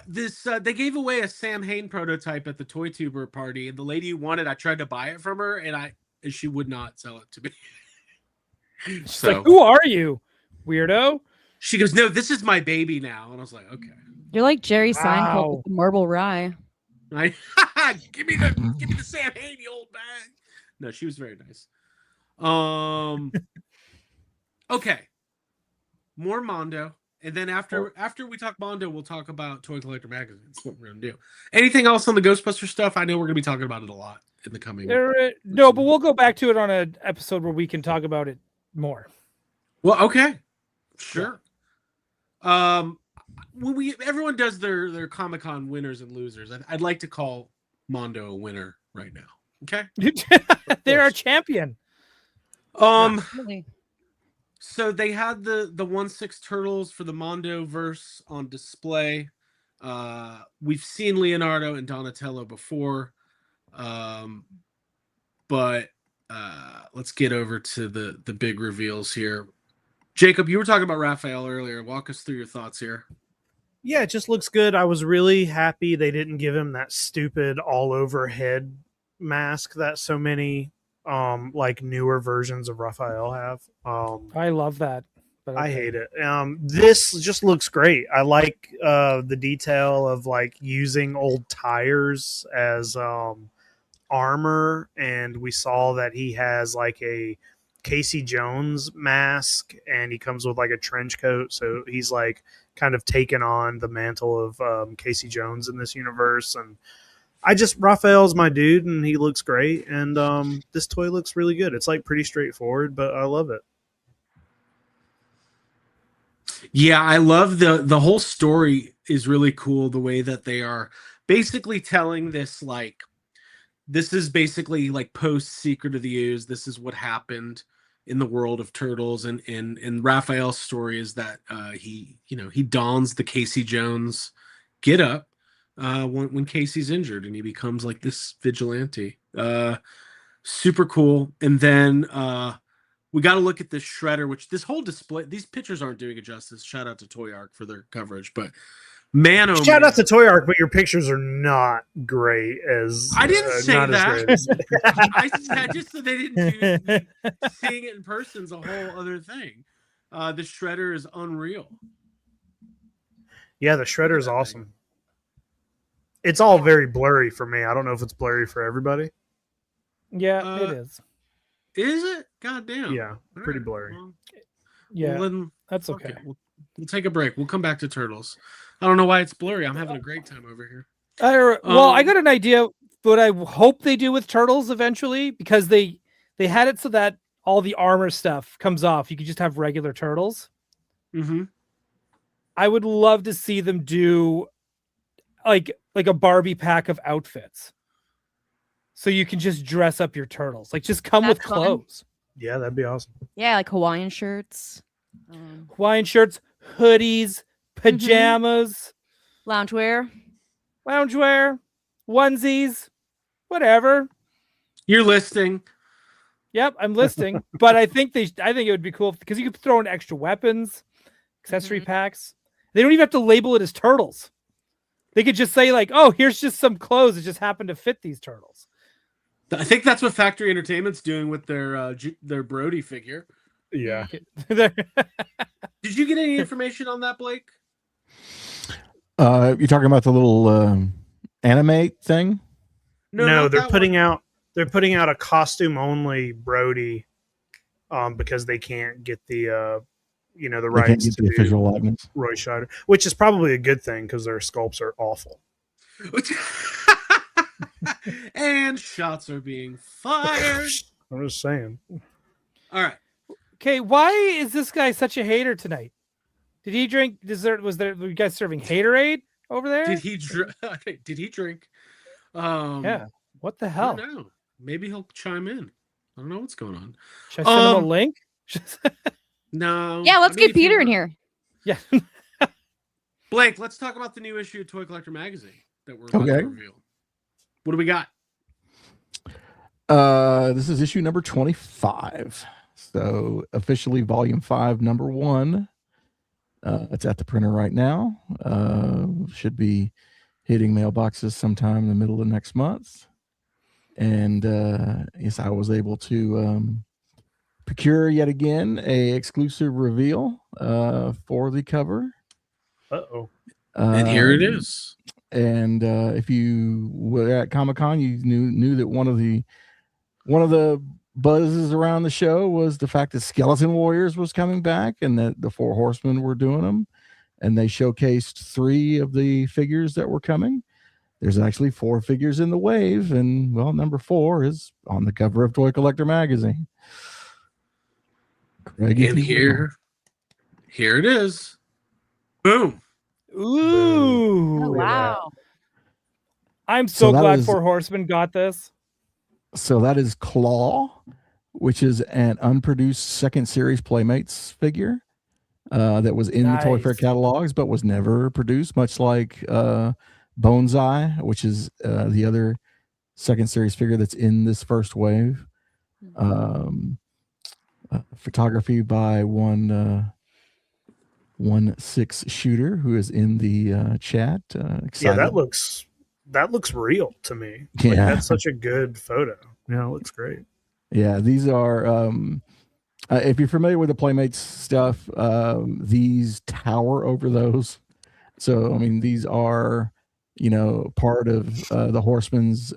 they gave away a Sam Hain prototype at the Toy Tuber party, and the lady who wanted, I tried to buy it from her, and she would not sell it to me. She's So like, "Who are you, weirdo?" she goes, "No, this is my baby now," and I was like, "Okay." You're like Jerry Seinfeld Wow. with the marble rye. Give me the Sam Hain, you old bag. No, she was very nice. Okay, more Mondo, and then after we talk Mondo, we'll talk about Toy Collector Magazine. That's what we're gonna do. Anything else on the Ghostbuster stuff? I know we're gonna be talking about it a lot in the coming. No, but we'll go back to it on an episode where we can talk about it more. Well, okay, sure. When everyone does their Comic-Con winners and losers, I'd like to call Mondo a winner right now. Okay, They're our champion. Really. So they had the 1/6 turtles for the Mondo verse on display. We've seen Leonardo and Donatello before, but let's get over to the big reveals here. Jacob, you were talking about Raphael earlier. Walk us through your thoughts here. Yeah, it just looks good. I was really happy they didn't give him that stupid all over head mask that so many like newer versions of Raphael have. I love that, but I hate it. This just looks great. I like the detail of like using old tires as armor, and we saw that he has like a Casey Jones mask, and he comes with like a trench coat, so he's like kind of taken on the mantle of Casey Jones in this universe. And Raphael's my dude, and he looks great, and this toy looks really good. It's like pretty straightforward, but I love it. Yeah, I love the whole story is really cool. The way that they are basically telling this, like, this is basically like post Secret of the Ooze. This is what happened in the world of turtles, and Raphael's story is that he dons the Casey Jones get up when Casey's injured, and he becomes like this vigilante. Super cool. And then we got to look at this Shredder, which this whole display, these pictures aren't doing it justice. Shout out to Toy Arc for their coverage, but man, oh Shout man. out to Toy Arc, but your pictures are not great as I didn't say not as that. great as- I just said they didn't do seeing it in person is a whole other thing. The Shredder is unreal. Yeah, the Shredder is awesome. It's all very blurry for me. I don't know if it's blurry for everybody. Yeah, it is. Is it? God damn. Yeah, pretty blurry. Well, Yeah, then, that's okay. We'll take a break. We'll come back to Turtles. I don't know why it's blurry. I'm having a great time over here. I got an idea what I hope they do with Turtles eventually, because they had it so that all the armor stuff comes off. You could just have regular Turtles. Mm-hmm. I would love to see them do like a Barbie pack of outfits. So you can just dress up your Turtles. Like, just come with That's fun. clothes. Yeah, that'd be awesome. Yeah, like Hawaiian shirts, Hawaiian shirts, hoodies, pajamas, loungewear. onesies, whatever. You're listing. Yep, I'm listing. But I think it would be cool because you could throw in extra weapons, accessory packs. They don't even have to label it as Turtles. They could just say like, "Oh, here's just some clothes that just happen to fit these Turtles." I think that's what Factory Entertainment's doing with their Brody figure. Yeah. Did you get any information on that, Blake? You're talking about the little anime thing? No, not they're that putting one. out a costume only Brody because they can't get the the They can't rights get to the do official likeness. Roy Scheider, which is probably a good thing because their sculpts are awful. And shots are being fired. I'm just saying. All right. Okay, why is this guy such a hater tonight? Did he drink dessert? Were you guys serving haterade over there? Did he drink? Did he drink? Yeah. What the I hell? don't know. Maybe he'll chime in. I don't know what's going on. Should I send him a link? No. Yeah, let's I mean, get Peter in here. Yeah. Blake, let's talk about the new issue of Toy Collector Magazine that we're about Okay. to reveal. What do we got? This is issue number 25. So officially volume 5, number 1. It's at the printer right now. Should be hitting mailboxes sometime in the middle of next month. And yes, I was able to procure yet again a exclusive reveal for the cover. Uh-oh. And here it is. And if you were at Comic-Con, you knew that one of the buzzes around the show was the fact that Skeleton Warriors was coming back and that the Four Horsemen were doing them. And they showcased 3 of the figures that were coming. There's actually 4 figures in the wave, and well, number 4 is on the cover of Toy Collector Magazine. Craig, And here it is. Boom. Ooh. Oh, wow. I'm so that glad is- Four Horsemen got this. So that is Claw, which is an unproduced second series Playmates figure that was in the Toy Fair Nice. catalogs, but was never produced, much like Bone's Eye, which is the other second series figure that's in this first wave. Photography by one 6 shooter who is in the chat. Excited. Yeah, that looks real to me. Like, Yeah. that's such a good photo. Yeah, it looks great. Yeah, these are if you're familiar with the Playmates stuff, these tower over those. So I mean, these are, part of the Horsemen's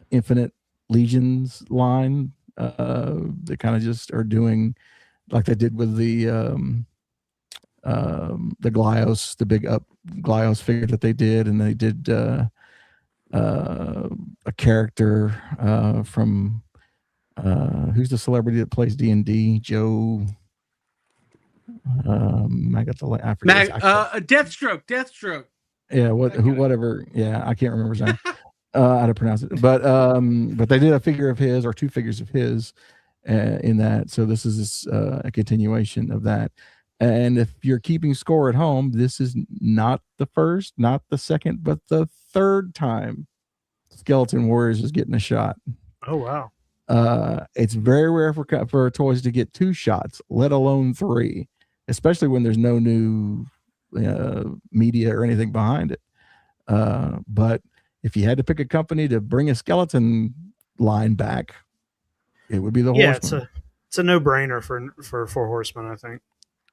Infinite Legions line. They kind of just are doing like they did with the Glyos, the big up Glyos figure that they did, and they did a character from who's the celebrity that plays D&D? Joe. I got the I forget. Deathstroke. Yeah, that guy. whatever. Yeah, I can't remember his name. How to pronounce it, but they did a figure of his or 2 figures of his in that. So this is a continuation of that. And if you're keeping score at home, this is not the first, not the second, but the 3rd time Skeleton Warriors is getting a shot. Oh wow. It's very rare for toys to get 2 shots, let alone 3, especially when there's no new media or anything behind it. But if you had to pick a company to bring a skeleton line back, it would be the Horsemen. It's a no-brainer for Four Horsemen, I think.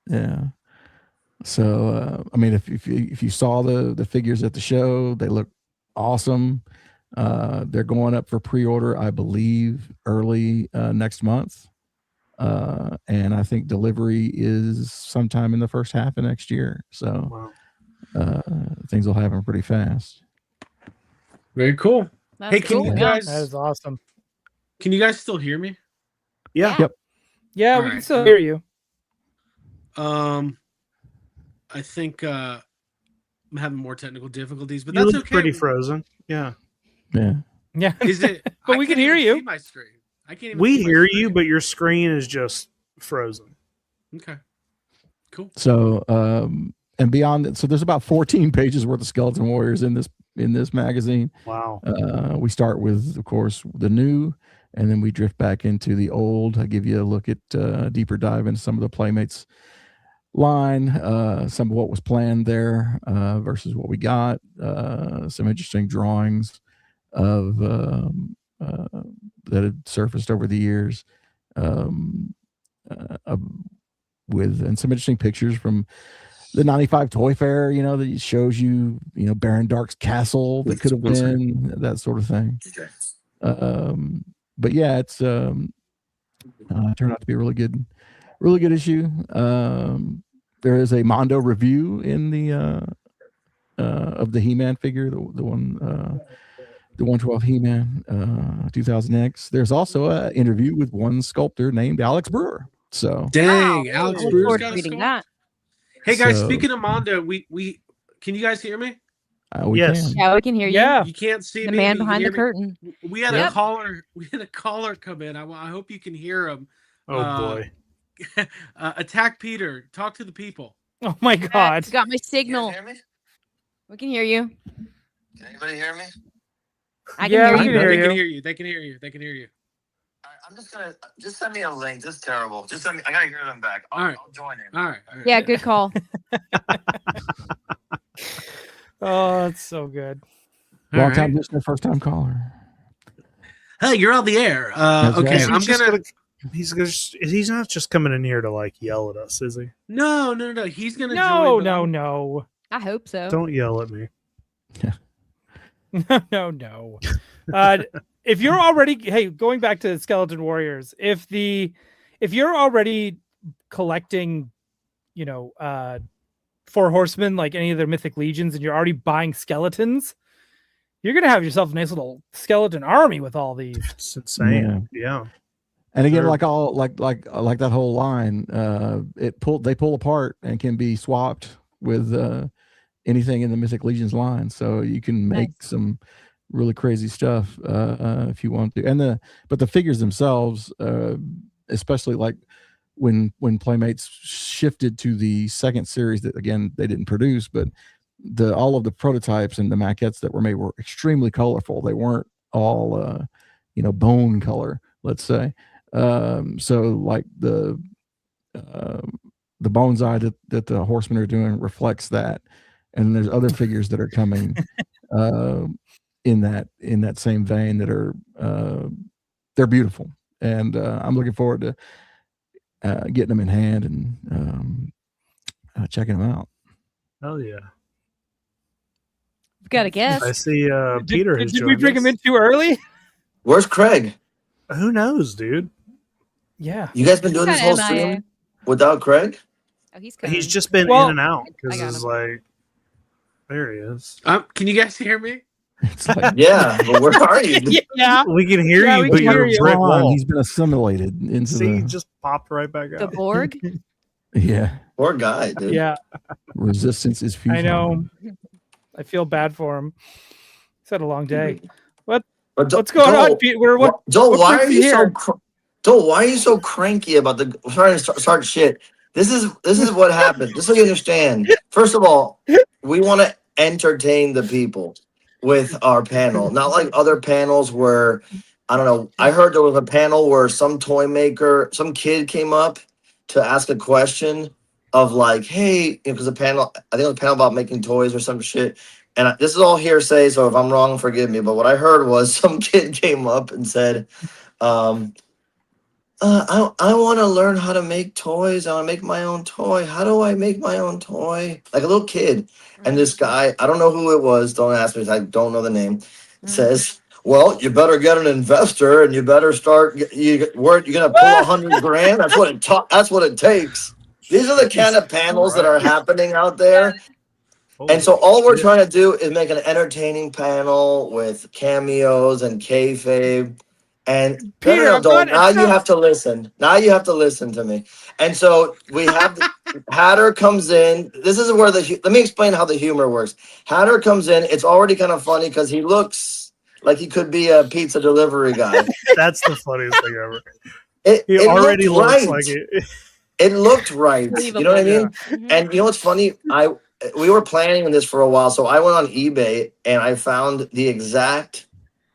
Yeah. So I mean, if you saw the figures at the show, they look awesome. They're going up for pre-order, I believe, early next month, and I think delivery is sometime in the first half of next year. So things will happen pretty fast. Very cool. That's Hey, can cool. you Yeah. guys That is awesome. can you guys still hear me? Yeah. Yep. Yeah, All we can right. still hear you. I think I'm having more technical difficulties, but You that's look okay. pretty frozen. Yeah. Yeah. Yeah. Is it? But I we can can't hear even you. see my screen. I can't even. We see my hear screen. you, but your screen is just frozen. Okay. Cool. So and beyond that, so there's about 14 pages worth of Skeleton Warriors in this magazine. Wow. We start with, of course, the new, and then we drift back into the old. I give you a look at deeper dive into some of the Playmates line, some of what was planned there versus what we got. Some interesting drawings of that had surfaced over the years, and some interesting pictures from the 95 Toy Fair, that shows you, Baron Dark's castle that could have been, that sort of thing. But yeah, it's turned out to be a really good issue. There is a Mondo review in the of the He-Man figure, the one the 112 He-Man 2000X. There's also an interview with one sculptor named Alex Brewer. So Dang, I Alex look Brewer's forward got to a reading sculpt? that. Hey guys, So- speaking of Mondo, we can you guys hear me? we Yes. can. Yeah, we can hear you. Yeah. You can't see The me. man but you can behind the hear me. curtain. We had Yep. a caller. We had a caller come in. I hope you can hear him. Oh boy. Attack Peter. Talk to the people. Oh my God. Got my signal. Can you hear me? We can hear you. Can anybody hear me? I can Yeah, hear we you. can hear They you. can hear you. They can hear you. They can hear you. All right, I'm just gonna send me a link. This is terrible. Just send me. I gotta hear them back. All right. I'll join in. All right. Yeah, good call. Oh, that's so good. All Long time right. listener, first time caller. Hey, you're on the air. That's Okay, right. I'm gonna. He's not just coming in here to like yell at us, is he? No. He's gonna No, join. but no. I hope so. Don't yell at me. No. If you're already, hey, going back to Skeleton Warriors, if you're already collecting, Four Horsemen, like any of their Mythic Legions, and you're already buying skeletons, you're gonna have yourself a nice little skeleton army with all these. It's insane. Yeah. And again, Sure. like that whole line, they pull apart and can be swapped with anything in the Mythic Legions line. So you can make some really crazy stuff if you want to. But the figures themselves, especially like when Playmates shifted to the second series that again they didn't produce, but all of the prototypes and the maquettes that were made were extremely colorful. They weren't all bone color, let's say. So like the bonsai that the horsemen are doing reflects that, and there's other figures that are coming in that same vein that are they're beautiful, and I'm looking forward to getting them in hand and checking them out. Hell yeah. We've got a guest. I see Peter has Did we joined bring us. him in too early? Where's Craig? Who knows, dude? Yeah. You guys been doing this whole MIA. stream without Craig? Oh, he's coming. He's just been Well, in and out I because got it's him. like there he is. Can you guys hear me? It's like, Yeah, but where are you? Yeah. We can hear Yeah, you, we but can you're hear a you. brick wall. he's been assimilated into See, he the just popped right back out. The Borg. Poor guy, dude. Yeah. resistance is futile. I know. I feel bad for him. He's had a long day. But What's going on, Pete? Joel, what why brings are you you so here? Joel, why are you so cranky about the trying to start shit? This is what happened. Just so you understand. First of all, we want to entertain the people with our panel, not like other panels where I don't know. I heard there was a panel where some kid came up to ask a question of like, hey, because I think it was a panel about making toys or some shit. And this is all hearsay, so if I'm wrong, forgive me. But what I heard was some kid came up and said, I want to learn how to make toys. I want to make my own toy. How do I make my own toy? Like a little kid. And this guy, I don't know who it was. Don't ask me. I don't know the name. Says, well, you better get an investor and you better start. You're going to pull 100 grand. That's what it takes. These are the kind of panels that are happening out there. And so all we're trying to do is make an entertaining panel with cameos and kayfabe. And Peter, now you have to listen. Now you have to listen to me. And so we have Hatter comes in. This is where let me explain how the humor works. Hatter comes in. It's already kind of funny because he looks like he could be a pizza delivery guy. That's the funniest thing ever. It already looked looks right. like it. It looked right. You know what I mean? Mhm. And you know what's funny? We were planning on this for a while, so I went on eBay and I found the exact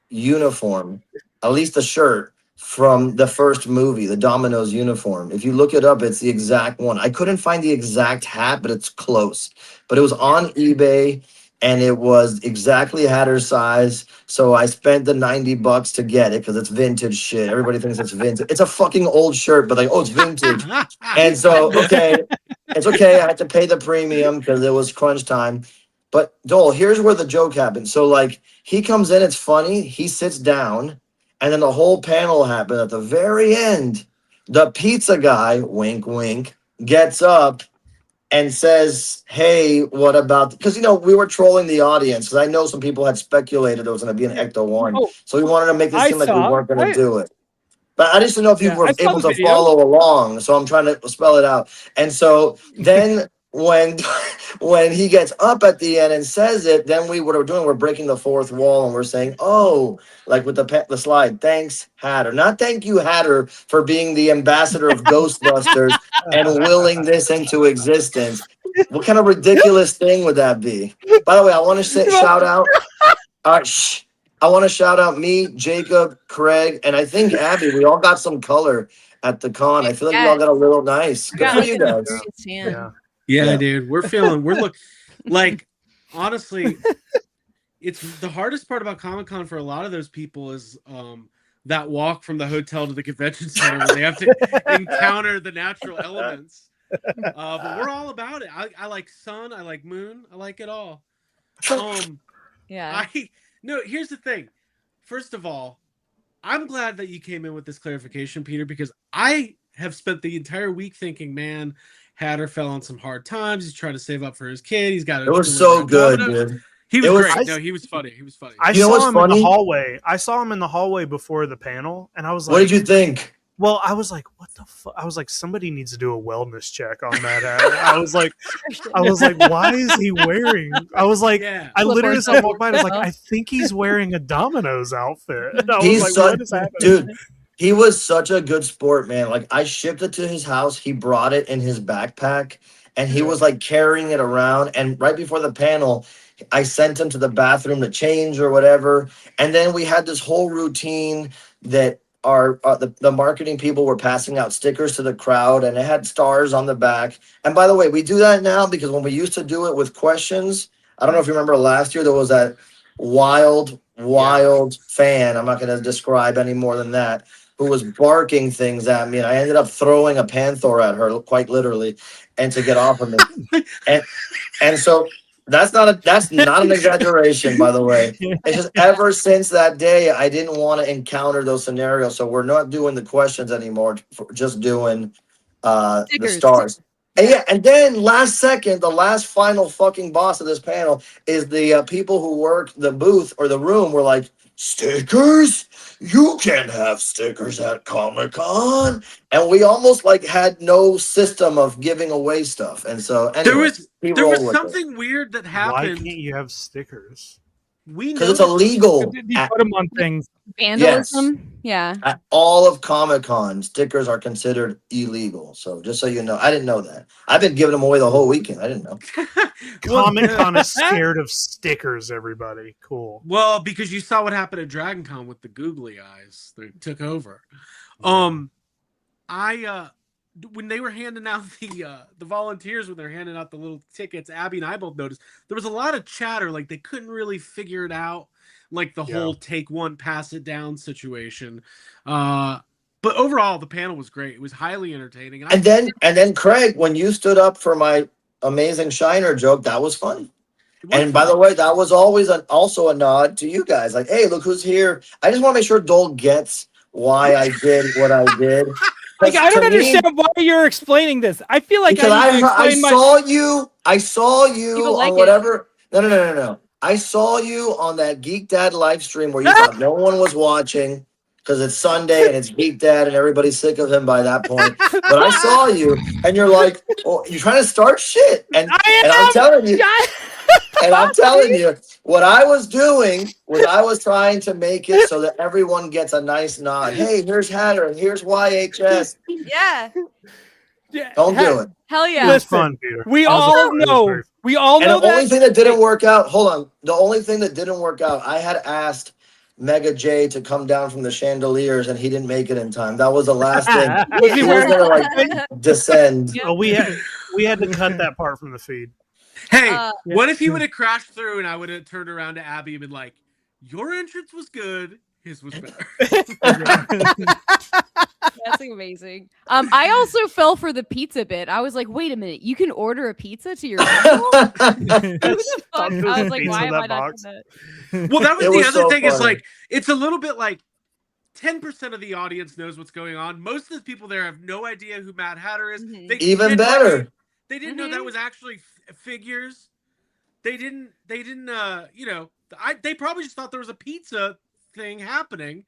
uniform, at least the shirt from the first movie, the Domino's uniform. If you look it up, it's the exact one. I couldn't find the exact hat, but it's close. But it was on eBay and it was exactly Hatter's size. So I spent the $90 to get it because it's vintage shit. Everybody thinks it's vintage. It's a fucking old shirt, but like, oh, it's vintage. And so, okay, it's okay. I had to pay the premium because it was crunch time. But Dole, here's where the joke happened. So like he comes in, it's funny. He sits down and then the whole panel happened at the very end. The pizza guy, wink, wink, gets up and says, "Hey, what about?" Because we were trolling the audience because I know some people had speculated it was going to be an Ecto-1, Oh, so we wanted to make it I seem like we saw. weren't going to I, do it. But I just didn't know if you yeah, were I saw able the to video. follow along, so I'm trying to spell it out. And so then when when he gets up at the end and says it, then we're breaking the fourth wall and we're saying, "Oh, like with the slide, thanks Hatter, not thank you Hatter for being the ambassador of Ghostbusters and willing this into existence." What kind of ridiculous thing would that be? By the way, I want to shout out. Shh. I want to shout out me, Jacob, Craig, and I think Abby. We all got some color at the con. I feel like we all got a little nice. Good Got for like you a guys. serious tan. Yeah, Yeah. dude, we're like, honestly, it's the hardest part about Comic-Con for a lot of those people is that walk from the hotel to the convention center where they have to encounter the natural elements. But we're all about it. I like sun, I like moon, I like it all. Yeah. No, here's the thing. First of all, I'm glad that you came in with this clarification, Peter, because I have spent the entire week thinking, man, Hatter fell on some hard times. He's trying to save up for his kid. He's got It was so good, dude. He was It was- great. No, he was funny. He was funny. I You know saw what's him in funny? the hallway. I saw him in the hallway before the panel, and I was like, What did you think? Well, I was like, what the fuck? I was like, somebody needs to do a wellness check on that Hatter. I was like, why is he wearing? I was like, Yeah. I literally Flip-flops. walked by and I was like, I think he's wearing a Domino's outfit. And I was He's like, such, what is happening? dude. He was such a good sport, man. Like I shipped it to his house. He brought it in his backpack, and he was like carrying it around. And right before the panel, I sent him to the bathroom to change or whatever. And then we had this whole routine that the marketing people were passing out stickers to the crowd, and it had stars on the back. And by the way, we do that now because when we used to do it with questions, I don't know if you remember last year, there was that wild fan. I'm not going to describe any more than that, who was barking things at me, and I ended up throwing a panther at her, quite literally, and to get off of me. and so that's not an exaggeration, by the way. It's just ever since that day, I didn't want to encounter those scenarios. So we're not doing the questions anymore, just doing the stars. And then last second, the last final fucking boss of this panel is the people who work the booth or the room were like, stickers? You can't have stickers at Comic-Con. And we almost like had no system of giving away stuff. And so anyway, there was something weird that Why happened. can't you have stickers? We because it's noticed- illegal You put them on things. Vandalism. Yeah. at all of Comic-Con. Stickers are considered illegal. So just so you know, I didn't know that. I've been giving them away the whole weekend. I didn't know. Comic-Con is scared of stickers, everybody. Cool. Well, because you saw what happened at Dragon Con with the googly eyes. They took over. When they were handing out the volunteers, when they're handing out the little tickets, Abby and I both noticed there was a lot of chatter. Like they couldn't really figure it out, like the whole take one, pass it down situation. But overall, the panel was great. It was highly entertaining. And then Craig, when you stood up for my amazing Shiner joke, that was funny. And by the way, that was always also a nod to you guys. Like, hey, look who's here. I just want to make sure Dole gets why I did what I did. Like, I don't understand why you're explaining this. I feel like because I saw you People like on it. whatever. No. I saw you on that Geek Dad live stream where you thought no one was watching because it's Sunday and it's Geek Dad and everybody's sick of him by that point. But I saw you and you're like, oh, you're trying to start shit. And I'm telling you. And I'm telling you, what I was doing was I was trying to make it so that everyone gets a nice nod. Hey, here's Hatter and here's YHS. Yeah. Don't do it. Hell yeah. It was fun, Peter. We I was all like, it was know. very- We all And know the only that. thing that didn't work out, hold on. The only thing that didn't work out, I had asked Mega J to come down from the chandeliers and he didn't make it in time. That was the last thing. Was he He was wearing gonna like descend. Oh, we had to cut that part from the feed. Hey, what if he would have crashed through and I would have turned around to Abby and been like, your entrance was good, his was better. That's amazing. I also fell for the pizza bit. I was like, wait a minute, you can order a pizza to your table? Who the fuck? I was like, Pizza why in am I that not box. doing that? Well, that was It the was other so thing. Is funny. like it's a little bit like 10% of the audience knows what's going on. Most of the people there have no idea who Mad Hatter is. Mhm. They Even can't better. They didn't know that was actually figures. They didn't. You know, they probably just thought there was a pizza thing happening.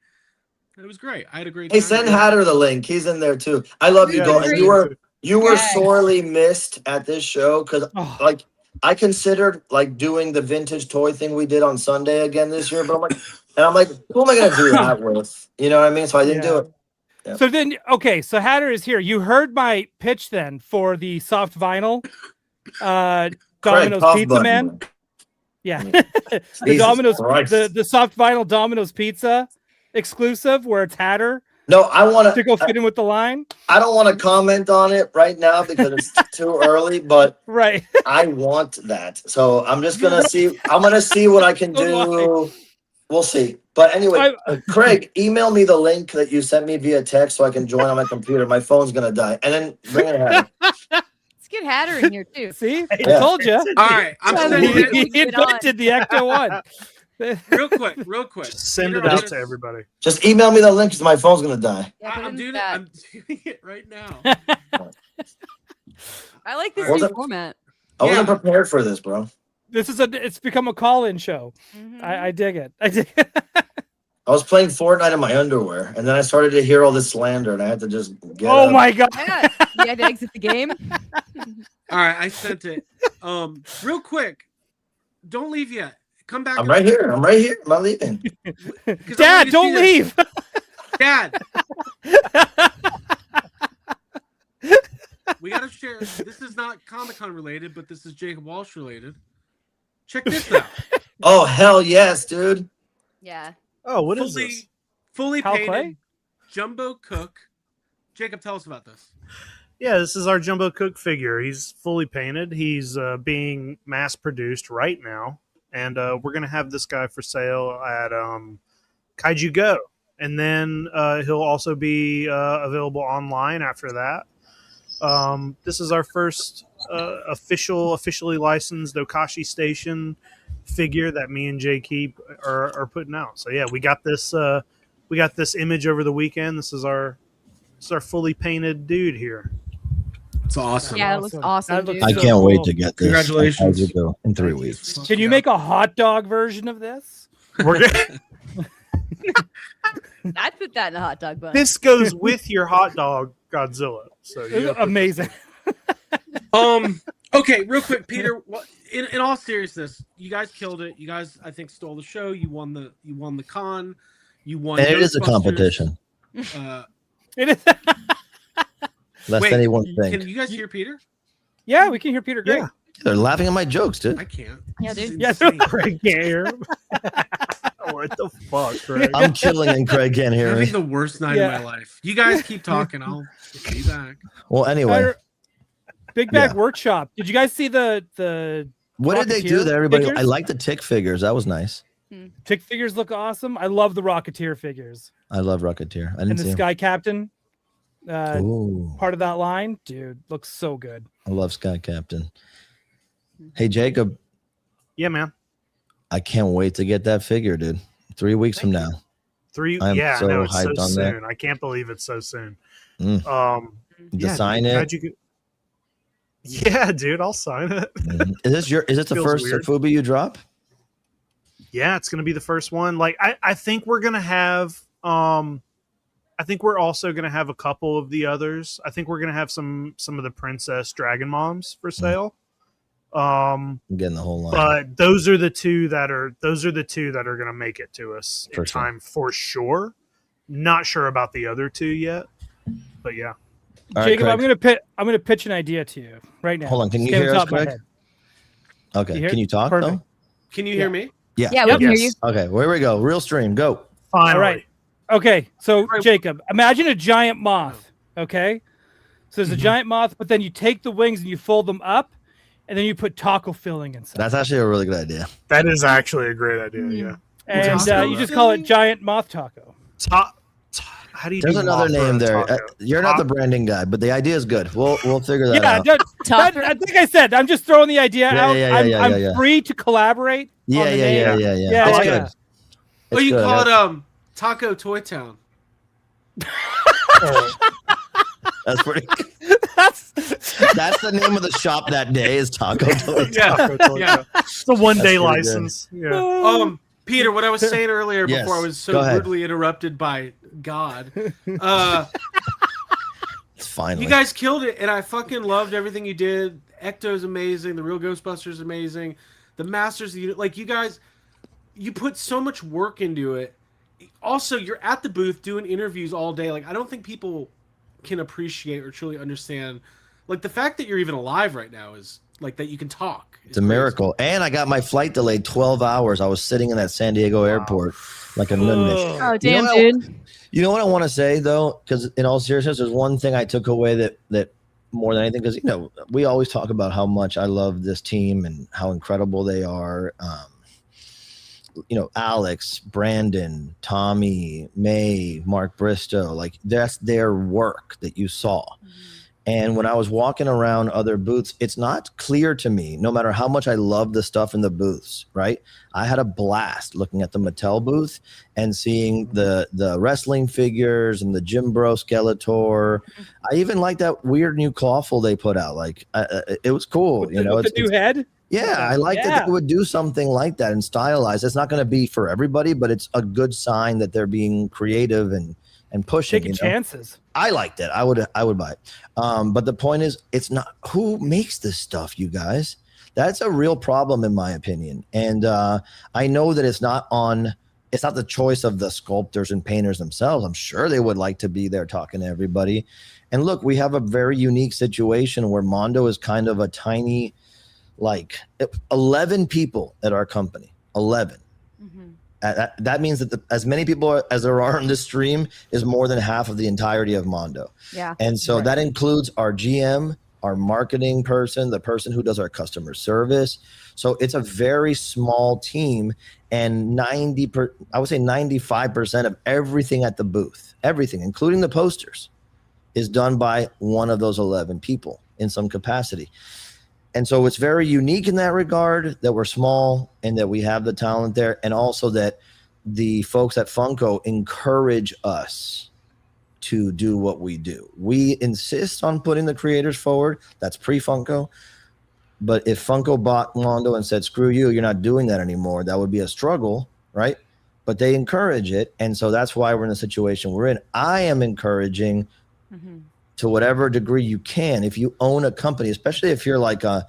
It was great. I had a great time. Hey, send Hatter the link. He's in there too. I love you, Yeah, Gold. And great. you were Yes. sorely missed at this show because Oh. like I considered like doing the vintage toy thing we did on Sunday again this year, but I'm like, who am I gonna do that with? You know what I mean? So I didn't do it. Yep. So then, okay, so Hatter is here. You heard my pitch then for the soft vinyl Domino's tough Pizza button. Man. Yeah, the Jesus Domino's, Christ. the soft vinyl Domino's Pizza exclusive, where it's Hatter No, I want to go fit in with the line. I don't want to comment on it right now because it's too early, but Right. I want that. So I'm just gonna see. I'm gonna see what I can do. We'll see. But anyway, Craig, email me the link that you sent me via text so I can join on my computer. My phone's gonna die, and then bring it ahead. Let's get Hatter in here too. See, I Yeah. told you. All right, I'm Yeah, sending it He invented the Ecto-1. real quick. Just send it Peter, out to everybody. Just email me the link because my phone's gonna die. Yeah, put I'm in doing it. that. I'm doing it right now. I like this Was new it- format. I wasn't Yeah. prepared for this, bro. It's become a call-in show. Mhm. I dig it. I dig it. I was playing Fortnite in my underwear, and then I started to hear all this slander, and I had to just get Oh up. my god. Yeah, you had to exit the game. All right, I sent it. Real quick, don't leave yet. Come back. I'm right here. I'm right here. I'm not leaving. 'Cause I want you Dad, to don't see leave. this. Dad. We gotta share. This is not Comic-Con related, but this is Jacob Walsh related. Check this out. Oh hell yes, dude. Yeah. Oh, what is this? Fully Hal painted Clay? Jumbo Cook. Jacob, tell us about this. Yeah, this is our Jumbo Cook figure. He's fully painted. He's being mass produced right now, and we're gonna have this guy for sale at Kaiju Go, and then he'll also be available online after that. This is our first officially licensed Okashi Station figure that me and Jay Keep are putting out. So yeah, we got this image over the weekend. This is our fully painted dude here. It's awesome. Yeah, it looks awesome, That looks dude. I so can't cool. wait to get this. Congratulations. As you go in 3 weeks. Can you make a hot dog version of this? We're gonna, I'd put that in a hot dog bun. this goes with your hot dog Godzilla. So you Amazing. Okay, real quick, Peter. In all seriousness, you guys killed it. You guys, I think, stole the show. You won the con. You won. And it is a Ghostbusters. competition. It is. Lest Wait, anyone Can think. you guys hear Peter? Yeah, we can hear Peter great. Yeah. They're laughing at my jokes, dude. I can't. Yeah, This is dude. Yeah, insane. Craig can't hear him. What the fuck, Craig? I'm chilling and Craig can't I'm hear having me. the worst night Yeah. of my life. You guys keep talking. I'll be back. Well, anyway, Big Bag Yeah. Workshop. Did you guys see the what did they do Rocketeer there, everybody? figures? I like the tick figures. That was nice. Tick figures look awesome? I love the Rocketeer figures. I love Rocketeer. I And didn't the see him. Sky Captain Ooh, part of that line. Dude, looks so good. I love Sky Captain. Hey, Jacob, Yeah, man. I can't wait to get that figure, dude. 3 weeks from now. I so know it's so hyped on that. soon. I can't believe it's so soon. Mm. Yeah, Design dude, it. how'd you get- Yeah, dude, I'll sign it. Mhm. Is it the Feels first weird. Fubi you drop? Yeah, it's gonna be the first one. Like I think we're gonna have I think we're also gonna have a couple of the others. I think we're gonna have some of the Princess Dragon Moms for sale. I'm getting the whole line. But those are the two that are gonna make it to us For in sure. time for sure. Not sure about the other two yet. But yeah. All right, Jacob, Craig. I'm gonna pitch an idea to you right now. Hold on, can you Just came hear top us, of my Craig? head. Okay, You hear? can you talk Perfect. though? Can you hear me? Yeah. Yeah, we can hear Yes. you. Okay, well, here we go. Real stream, go. Finally. All right. Okay, so Jacob, imagine a giant moth. Okay, so there's a giant moth, but then you take the wings and you fold them up, and then you put taco filling inside. That's actually a really good idea. That is actually a great idea, yeah. And Taco you just call it filling? giant moth taco. How do you There's do another moth for name a there. taco? You're not the branding guy, but the idea is good. We'll figure that Yeah, out. I think I said I'm just throwing the idea Yeah, out. yeah, I'm, yeah, I'm yeah, yeah. free to collaborate. Yeah, on the yeah, name. yeah. Yeah, It's yeah. good. Oh, It's you good. call it Taco Toy Town. Oh, That's pretty. That's That's the name of the shop that day is Taco Toyota. Yeah. It's a one-day pretty good. license. Yeah. Peter, what I was saying earlier Yes, before I was go so ahead. rudely interrupted by God. It's finally. You guys killed it, and I fucking loved everything you did. Ecto's amazing. The Real Ghostbusters amazing. The Masters, like you guys, you put so much work into it. Also, you're at the booth doing interviews all day. Like I don't think people can appreciate or truly understand. Like the fact that you're even alive right now is like that you can talk. It's a miracle. And I got my flight delayed 12 hours. I was sitting in that San Diego airport like a nunnish. Oh, damn, dude. You know what I want to say though, because in all seriousness, there's one thing I took away that more than anything, because we always talk about how much I love this team and how incredible they are. Alex, Brandon, Tommy, May, Mark Bristow, like that's their work that you saw. And when I was walking around other booths, it's not clear to me, no matter how much I love the stuff in the booths, right? I had a blast looking at the Mattel booth and seeing the wrestling figures and the Jim Bro Skeletor. I even like that weird new clawful they put out. Like it was cool. With the new head? Yeah, I like that they would do something like that and stylize. It's not going to be for everybody, but it's a good sign that they're being creative and pushing. Taking chances. I liked it. I would buy it. But the point is, it's not who makes this stuff, you guys. That's a real problem in my opinion. And I know that it's not the choice of the sculptors and painters themselves. I'm sure they would like to be there talking to everybody. And look, we have a very unique situation where Mondo is kind of a tiny, like 11 people at our company. 11. That means that as many people as there are in this stream is more than half of the entirety of Mondo. Yeah. And so that includes our GM, our marketing person, the person who does our customer service. So it's a very small team, and I would say 95% of everything at the booth, everything, including the posters, is done by one of those 11 people in some capacity. And so it's very unique in that regard that we're small and that we have the talent there, and also that the folks at Funko encourage us to do what we do. We insist on putting the creators forward. That's pre-Funko. But if Funko bought Mondo and said, screw you, you're not doing that anymore, that would be a struggle, right? But they encourage it. And so that's why we're in the situation we're in. I am encouraging to whatever degree you can, if you own a company, especially if you're like and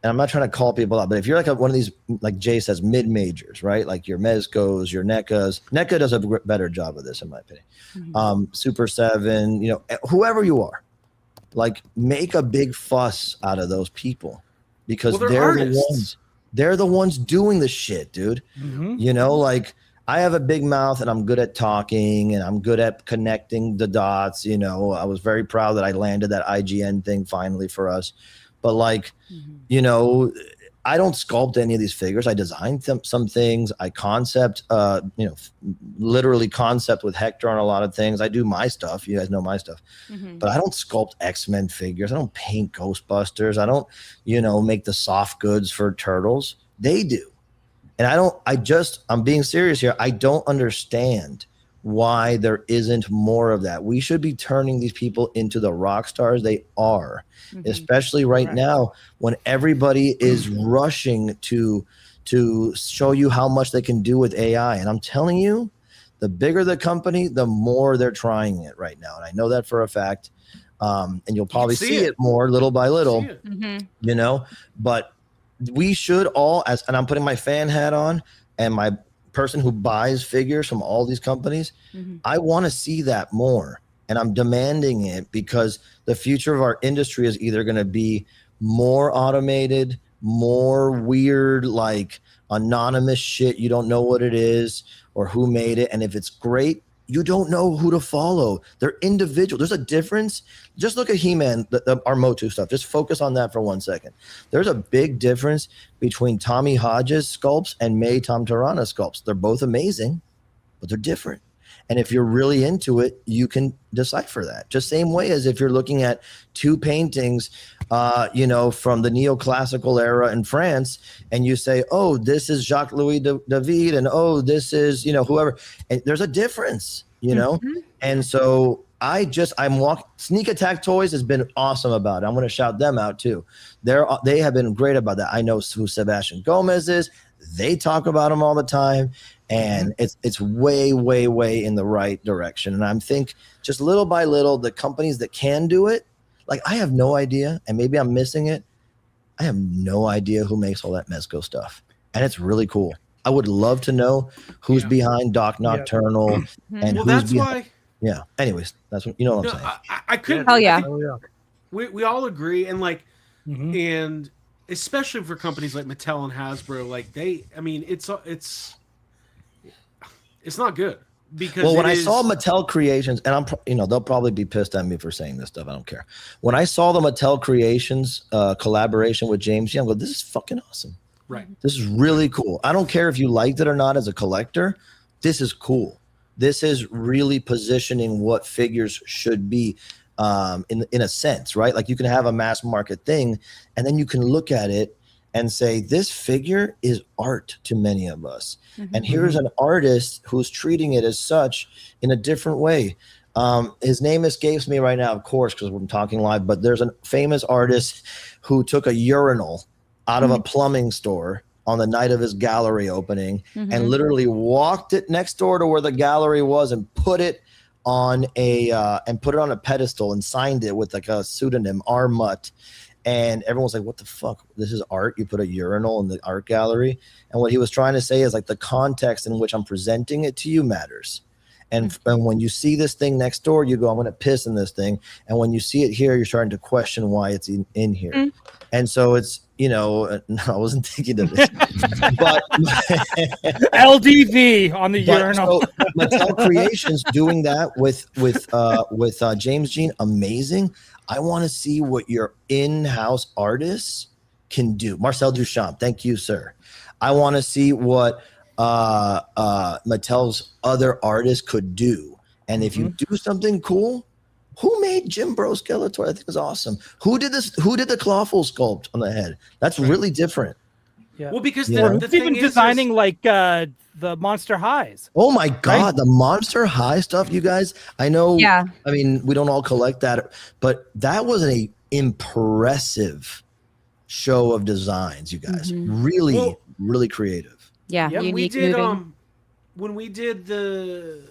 I'm not trying to call people out, but if you're like one of these, like Jay says, mid-majors, right? Like your Mezcos, your NECAs. NECA does a better job of this, in my opinion. Super 7, whoever you are, like make a big fuss out of those people because they're the ones doing the shit, dude. Like I have a big mouth and I'm good at talking and I'm good at connecting the dots. I was very proud that I landed that IGN thing finally for us. But like, I don't sculpt any of these figures. I designed some things. I concept, literally concept with Hector on a lot of things. I do my stuff. You guys know my stuff. But I don't sculpt X-Men figures. I don't paint Ghostbusters. I don't, make the soft goods for Turtles. They do. And I'm being serious here. I don't understand why there isn't more of that. We should be turning these people into the rock stars they are, especially right now when everybody is rushing to show you how much they can do with AI. And I'm telling you, the bigger the company, the more they're trying it right now. And I know that for a fact. And you'll probably see it more little by little, but we should all, and I'm putting my fan hat on and my person who buys figures from all these companies, I want to see that more. And I'm demanding it because the future of our industry is either going to be more automated, more weird, like anonymous shit. You don't know what it is or who made it. And if it's great, you don't know who to follow. They're individual. There's a difference. Just look at He-Man, our Motu stuff. Just focus on that for 1 second. There's a big difference between Tommy Hodges sculpts and May Tom Tarana sculpts. They're both amazing, but they're different. And if you're really into it, you can decipher that. Just same way as if you're looking at two paintings, from the neoclassical era in France, and you say, oh, this is Jacques-Louis David, and oh, this is, whoever. And there's a difference. you know? Mhm. And so Sneak Attack Toys has been awesome about it. I'm going to shout them out too. They have been great about that. I know who Sebastian Gomez is. They talk about him all the time, and it's way, way, way in the right direction. And I'm think just little by little, the companies that can do it, like I have no idea, and maybe I'm missing it. I have no idea who makes all that Mezco stuff, and it's really cool. I would love to know who's behind Doc Nocturnal and Well, who's that's behind. why. Yeah. Anyways, that's what you know what No, I'm saying. I couldn't. Hell yeah. I think Oh, yeah. we all agree, and like, Mhm. and especially for companies like Mattel and Hasbro, like it's not good because Well, when it I is- saw Mattel Creations, and they'll probably be pissed at me for saying this stuff. I don't care. When I saw the Mattel Creations collaboration with James G, I'm going, this is fucking awesome. right. This is really cool. I don't care if you liked it or not as a collector. This is cool. This is really positioning what figures should be in a sense, right? Like you can have a mass market thing, and then you can look at it and say, this figure is art to many of us. And here's an artist who's treating it as such in a different way. His name escapes me right now, of course, because we're talking live, but there's a famous artist who took a urinal out of a plumbing store on the night of his gallery opening and literally walked it next door to where the gallery was and put it on a pedestal and signed it with like a pseudonym, R. Mutt. And everyone's like, what the fuck? This is art. You put a urinal in the art gallery. And what he was trying to say is like the context in which I'm presenting it to you matters. And when you see this thing next door, you go, I'm going to piss in this thing. And when you see it here, you're starting to question why it's in here. And so it's, no, I wasn't thinking of this. But LDV on the urinal. So Mattel Creations doing that with James Jean, amazing. I want to see what your in-house artists can do. Marcel Duchamp, thank you, sir. I want to see what Mattel's other artists could do. And if you do something cool, who made Jim Bro Skeletor? I think is awesome. Who did this? Who did the clawful sculpt on the head? That's really different. Yeah. Well, because Yeah. the thing Even is, designing like the Monster Highs. Oh my God, the Monster High stuff, you guys. I know. Yeah. I mean, we don't all collect that, but that was an impressive show of designs, you guys. Really, Well- really creative. Yeah. Yep, we Unique did moving. when we did the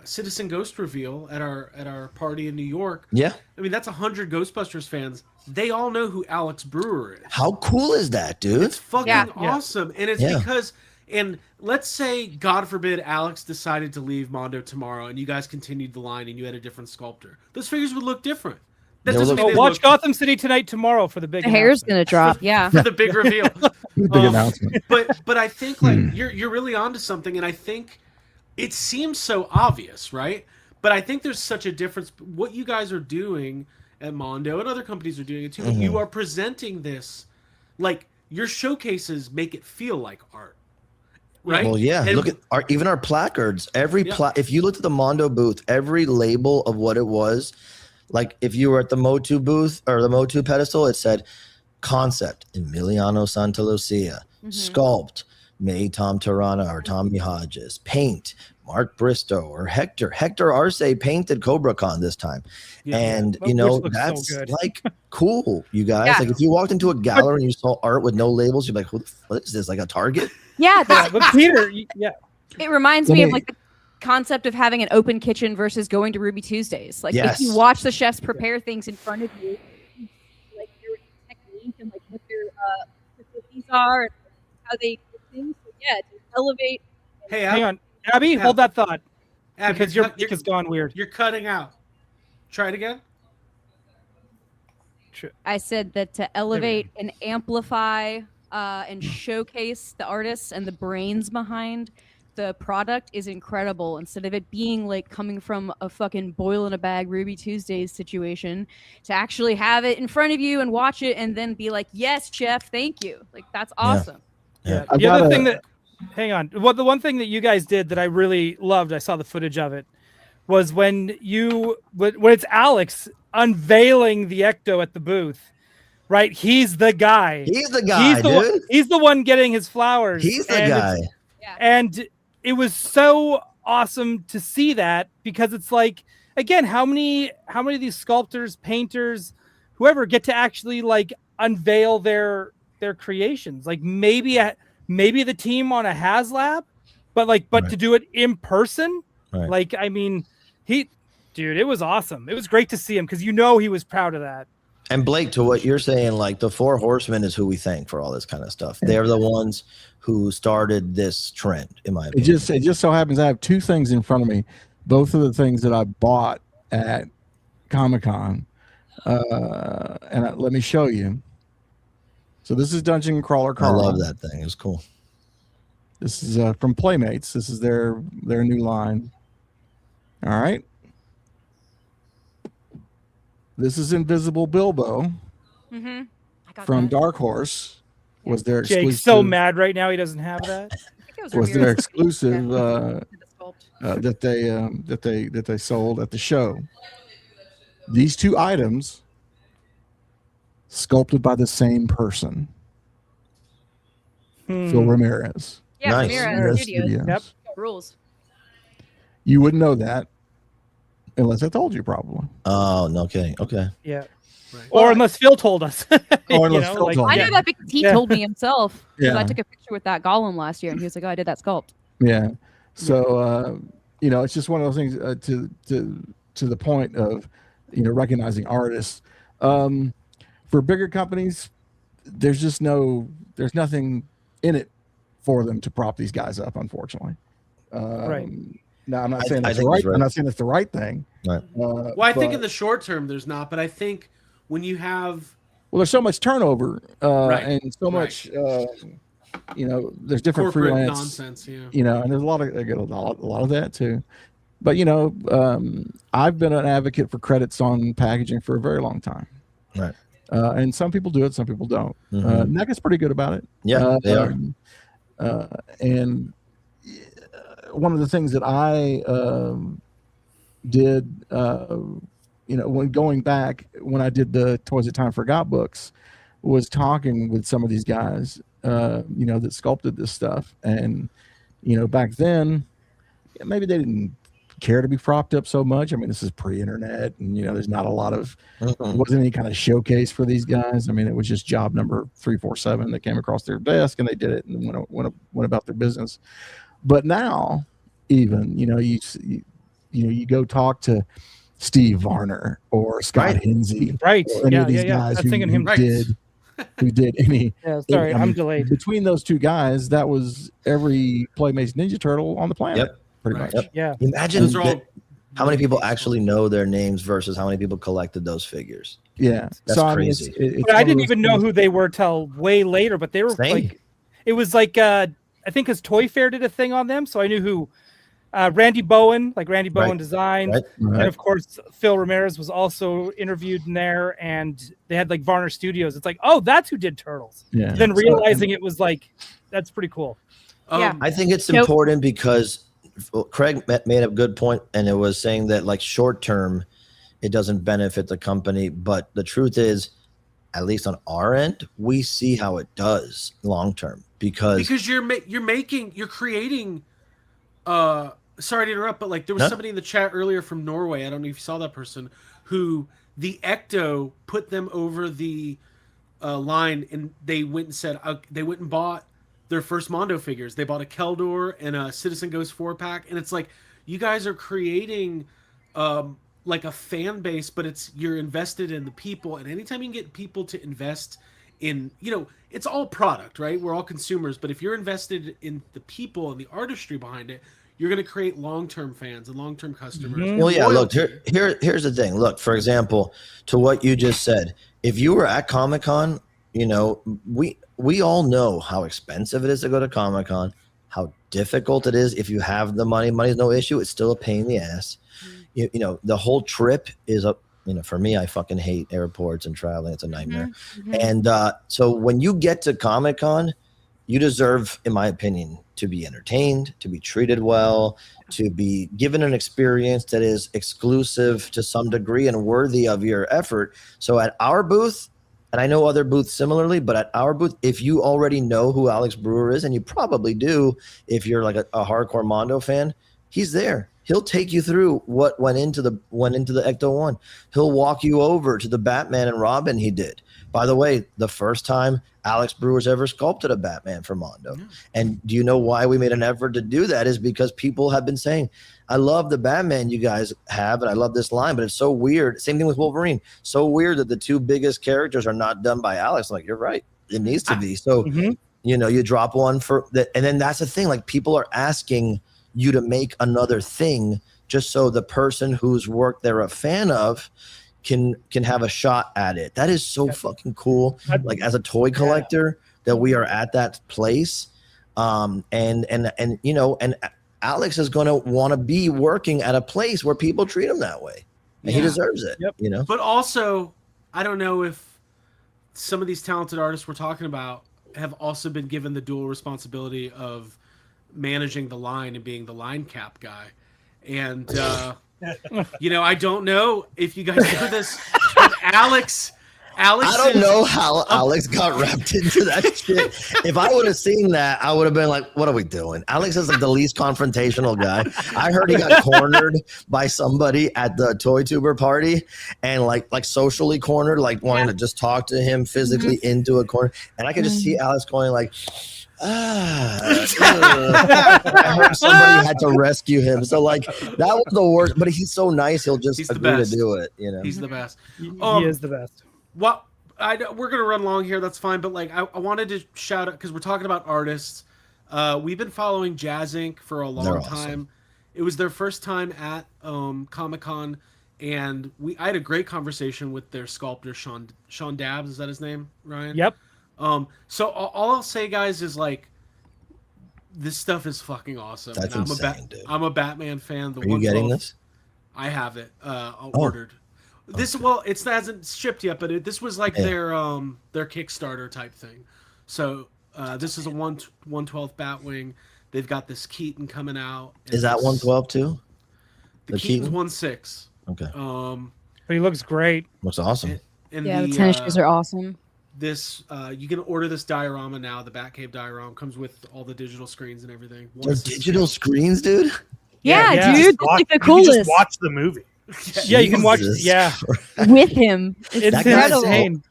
Citizen Ghost reveal at our party in New York. Yeah. I mean, that's 100 Ghostbusters fans. They all know who Alex Brewer is. How cool is that, dude? It's fucking Yeah. awesome. And it's Yeah. because, and let's say, God forbid, Alex decided to leave Mondo tomorrow and you guys continued the line and you had a different sculptor. Those figures would look different. That They doesn't would mean look- they Watch look Gotham City tonight tomorrow for the big The hair's announcement. gonna drop. Yeah. for the big reveal. Big Um, announcement. But I think like you're really onto something, and I think it seems so obvious, right? But I think there's such a difference. What you guys are doing at Mondo and other companies are doing it too. You are presenting this like your showcases make it feel like art, right? Well, yeah. And- Look at even our placards. Yeah. If you looked at the Mondo booth, every label of what it was, like if you were at the Motu booth or the Motu pedestal, it said concept Emiliano Santa Lucia, sculpt May Tom Tirana or Tommy Hodges, paint Mark Bristow or Hector Arce painted Cobra Con this time. Yeah. And Which you know looks so that's good. like cool, you guys. Yeah. Like if you walked into a gallery and you saw art with no labels, you'd be like, what is this, like a Target? Yeah. Yeah, but Peter, It reminds me of like the concept of having an open kitchen versus going to Ruby Tuesdays. Like if you Yes. watch the chefs prepare things in front of you, like your technique and like what their facilities are and how they do things. So yeah, to elevate. Hey, hang on. Abby, hold that thought. Ab, Because your mic has gone weird. you're cutting out. Try it again. I said that to elevate and amplify and showcase the artists and the brains behind the product is incredible. Instead of it being like coming from a fucking boil in a bag Ruby Tuesdays situation, to actually have it in front of you and watch it and then be like, yes, chef, thank you. Like that's awesome. Yeah. I've The other got thing that, hang on. Well, the one thing that you guys did that I really loved, I saw the footage of it, was when it's Alex unveiling the Ecto at the booth, right? He's the guy. He's the guy, He's the one getting his flowers. He's the and guy. And it was so awesome to see that, because it's like, again, how many of these sculptors, painters, whoever get to actually like unveil their creations? Like maybe the team on a HasLab, but Right. to do it in person. Right. Like, I mean, dude, it was awesome. It was great to see him, because he was proud of that. And Blake, to what you're saying, like the Four Horsemen is who we thank for all this kind of stuff. They're the ones who started this trend, in my opinion. It just so happens I have two things in front of me, both of the things that I bought at Comic-Con, and let me show you. So this is Dungeon Crawler I Carl. love that thing. It's cool. This is from Playmates. This is their new line. All right. This is Invisible Bilbo from Dark Horse. Was their exclusive. Jake's so mad right now he doesn't have that. Was their exclusive that they sold at the show. These two items sculpted by the same person, Phil Ramirez. Yeah, Nice. Ramirez Studios. Yep. Rules. You wouldn't know that unless I told you, probably. Oh, no kidding. Okay. Yeah. Right. Or unless Phil told us. Or unless Phil told I Yeah. know that because he told me himself. Because Yeah. I took a picture with that golem last year, and he was like, "Oh, I did that sculpt." Yeah. So it's just one of those things to the point of recognizing artists. For bigger companies, there's nothing in it for them to prop these guys up, unfortunately. Right. Now, I'm not saying I that's think right. it's right. I'm not saying it's the right thing. Right. Well, I think in the short term there's not, but I think when you have there's so much turnover Right. and so much there's different corporate freelance nonsense, yeah. and there's a lot of that too. But I've been an advocate for credits on packaging for a very long time. Right. And some people do it, some people don't. NECA's pretty good about it. Yeah, they are. And one of the things that I did, when going back, when I did the Toys That Time Forgot books, was talking with some of these guys, that sculpted this stuff. And, back then, maybe they didn't care to be propped up so much. I mean, this is pre-internet, and there's not a lot of wasn't any kind of showcase for these guys. I mean, it was just job number 347 that came across their desk, and they did it and went about their business. But now, even you go talk to Steve Varner or Scott Hinsey, Right? or any of these guys I'm thinking him. who did any. Yeah, sorry, I mean, I'm delayed. Between those two guys, that was every Playmates Ninja Turtle on the planet. Yep. Pretty much. Yep. Yeah. Imagine Those are all how many people actually know their names versus how many people collected those figures. Yeah. That's I mean, crazy. it's But I one of didn't those even know things- who they were till way later. But they were Same. like, it was like I think his Toy Fair did a thing on them, so I knew who Randy Bowen, like Randy Bowen Right. designed, Right. and of course Phil Ramirez was also interviewed in there, and they had like Varner Studios. It's like, oh, that's who did Turtles. Yeah. Then realizing it was like, that's pretty cool. Yeah. I think it's Nope. important because Craig made a good point, and it was saying that like short term, it doesn't benefit the company, but the truth is, at least on our end, we see how it does long term because you're creating sorry to interrupt, but like there was somebody in the chat earlier from Norway, I don't know if you saw that person, who the Ecto put them over the line, and they went and said they went and bought their first Mondo figures. They bought a Keldor and a Citizen Ghost 4-pack, and it's like you guys are creating like a fan base, but you're invested in the people, and anytime you can get people to invest in, it's all product, right? We're all consumers, but if you're invested in the people and the artistry behind it, you're going to create long-term fans and long-term customers. Mhm. Well, yeah. Look, Loyalty. here's the thing. Look, for example, to what you just said, if you were at Comic-Con, we all know how expensive it is to go to Comic-Con, how difficult it is if you have the money. Money's no issue. It's still a pain in the ass. The whole trip is a. For me, I fucking hate airports and traveling. It's a nightmare. And so when you get to Comic-Con, you deserve, in my opinion, to be entertained, to be treated well, to be given an experience that is exclusive to some degree and worthy of your effort. So at our booth, and I know other booths similarly, but at our booth, if you already know who Alex Brewer is, and you probably do if you're like a hardcore Mondo fan, He's there. He'll take you through what went into the Ecto-1. He'll walk you over to the Batman and Robin he did. By the way, the first time Alex Brewer's ever sculpted a Batman for Mondo. Yeah. And do you know why we made an effort to do that? Is because people have been saying, I love the Batman you guys have, and I love this line, but it's so weird. Same thing with Wolverine. So weird that the two biggest characters are not done by Alex. Like, you're right. It needs to be. So, you know, you drop one for that. And then that's the thing. Like, people are asking you to make another thing just so the person whose work they're a fan of can have a shot at it. That is so fucking cool. Like, as a toy collector, that we are at that place. And you know, and Alex is going to want to be working at a place where people treat him that way, and he deserves it. You know. But also, I don't know if some of these talented artists we're talking about have also been given the dual responsibility of managing the line and being the line cap guy. And you know, I don't know if you guys know this, but Alex I don't know how Alex got wrapped into that shit. If I would have seen that, I would have been like, what are we doing? Alex is like the least confrontational guy. I heard he got cornered by somebody at the Toy Tuber party, and like socially cornered, like wanting to just talk to him physically into a corner. And I could just see Alex going like, I heard somebody had to rescue him. So like, that was the worst, but he's so nice. He'll just agree to do it. You know, he's the best. He is the best. Well, we're gonna run long here. That's fine. But like, I wanted to shout out because we're talking about artists. We've been following Jazz Inc. for a long time. Awesome. It was their first time at Comic-Con, and I had a great conversation with their sculptor Sean Dabbs. Is that his name, Ryan? Yep. So all I'll say, guys, is like, this stuff is fucking awesome. That's and insane, dude. I'm a Batman fan. Are you getting this? I have it ordered. This it hasn't shipped yet, but this was like their Kickstarter type thing. So this is a 1/12 Batwing. They've got this Keaton coming out. Is that 1/12 too? The Keaton's 1/6. Okay. But he looks great. Looks awesome. And the tennis shoes are awesome. This you can order this diorama now. The Batcave diorama comes with all the digital screens and everything. There's digital screens, dude. Yeah, dude, that's like the coolest. You can just watch the movie. Yeah, you can watch. Yeah, with him. It's incredible.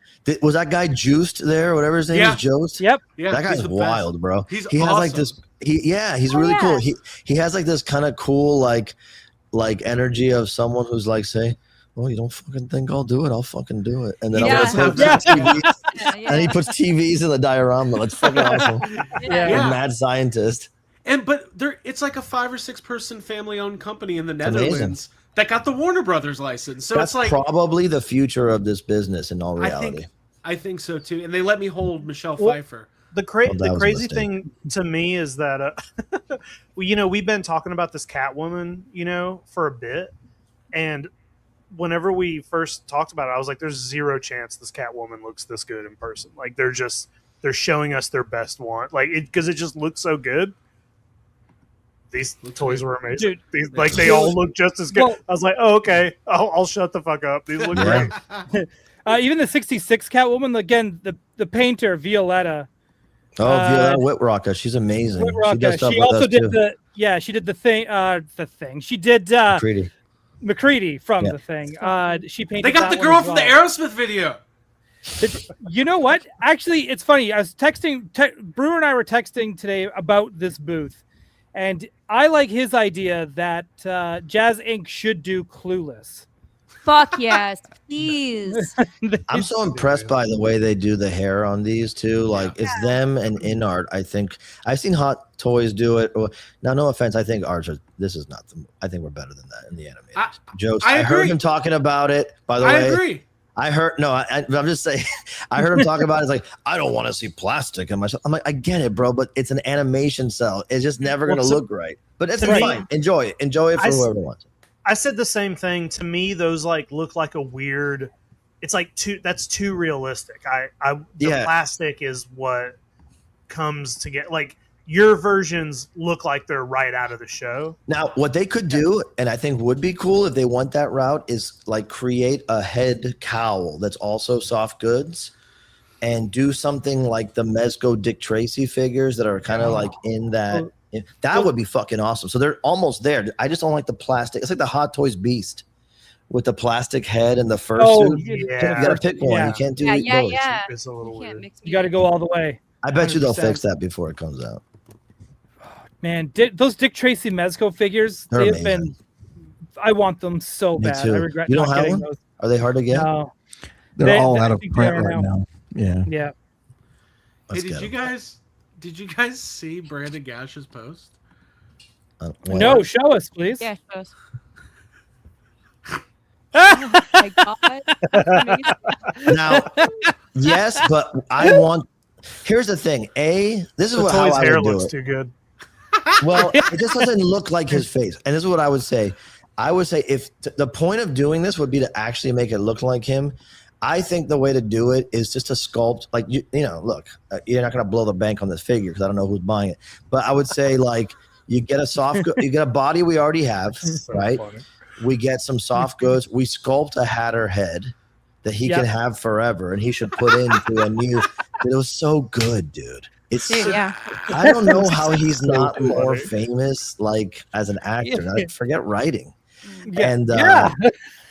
Was that guy Juiced there? Whatever his name is, Jost. Yep. Yeah, that guy's wild, bro. He has like this. He's really cool. He has like this kind of cool like energy of someone who's like saying, "Well, you don't fucking think I'll do it? I'll fucking do it." And then TVs, and he puts TVs in the diorama. It's fucking awesome. Mad scientist. But it's like a 5 or 6 person family owned company in the Netherlands that got the Warner Brothers license. So that's it's like probably the future of this business in all reality. I think so too. And they let me hold Michelle Pfeiffer. The crazy thing to me is that you know, we've been talking about this Catwoman, you know, for a bit, and whenever we first talked about it, I was like, there's zero chance this Catwoman looks this good in person. Like, they're showing us their best one, like, because it just looks so good. These toys were amazing. Dude, they all look just as good. Well, I was like, oh, okay, I'll shut the fuck up. These look great. Even the 66 Catwoman, again, the painter, Violetta. Oh, Violetta Whitrocker. She's amazing. She also did she did the thing. She did McCready from the thing. She painted. They got the girl from the Aerosmith video. You know what? Actually, it's funny. I was texting. Brewer and I were texting today about this booth, and I like his idea that Jazz Inc. should do Clueless. Fuck yes, please. I'm so impressed by the way they do the hair on these two. Like, it's them and InArt. I think I've seen Hot Toys do it. Now, no offense, I think ours this is not the. I think we're better than that in the animated. I heard him talking about it. By the way, I agree. I heard I'm just saying. I heard him talk about it. It's like, I don't want to see plastic in myself. I'm like, I get it, bro, but it's an animation cell. It's just never going to look right. But it's fine. Enjoy it. Enjoy it for whoever wants it. I said the same thing. To me, those like look like a weird. It's like that's too realistic. The plastic is what comes to get like your versions look like they're right out of the show. Now, what they could do, and I think would be cool if they went that route, is like create a head cowl that's also soft goods, and do something like the Mezco Dick Tracy figures that are kind of like in that That would be fucking awesome. So they're almost there. I just don't like the plastic. It's like the Hot Toys Beast with the plastic head and the fursuit. You gotta pick one. You can't do both. It's a little weird. You got to go all the way. I bet you they'll 100%. fix that before it comes out. Man, those Dick Tracy Mezco figures, They're they've amazing. been. I want them so Me bad. too. I regret You don't not have getting one? those. Are they hard to get? No. They're all I out of think print they are right now. Yeah. Yeah. Hey, did you guys see Brandon Gash's post? No, show us, please. Yeah, show us. Oh my God. Now, yes, but I want. Here's the thing. This is The what how toy's I hair would do looks it. too good. Well, it just doesn't look like his face. And this is what I would say. I would say if the point of doing this would be to actually make it look like him. I think the way to do it is just to sculpt, like you know. Look, you're not going to blow the bank on this figure because I don't know who's buying it. But I would say like you get a soft, you get a body we already have, So right? funny. We get some soft goods. We sculpt a Hatter head that he can have forever, and he should put into a new. It was so good, dude. It's Yeah. I don't know how he's So not more funny. famous, like as an actor. I forget writing, Yeah. and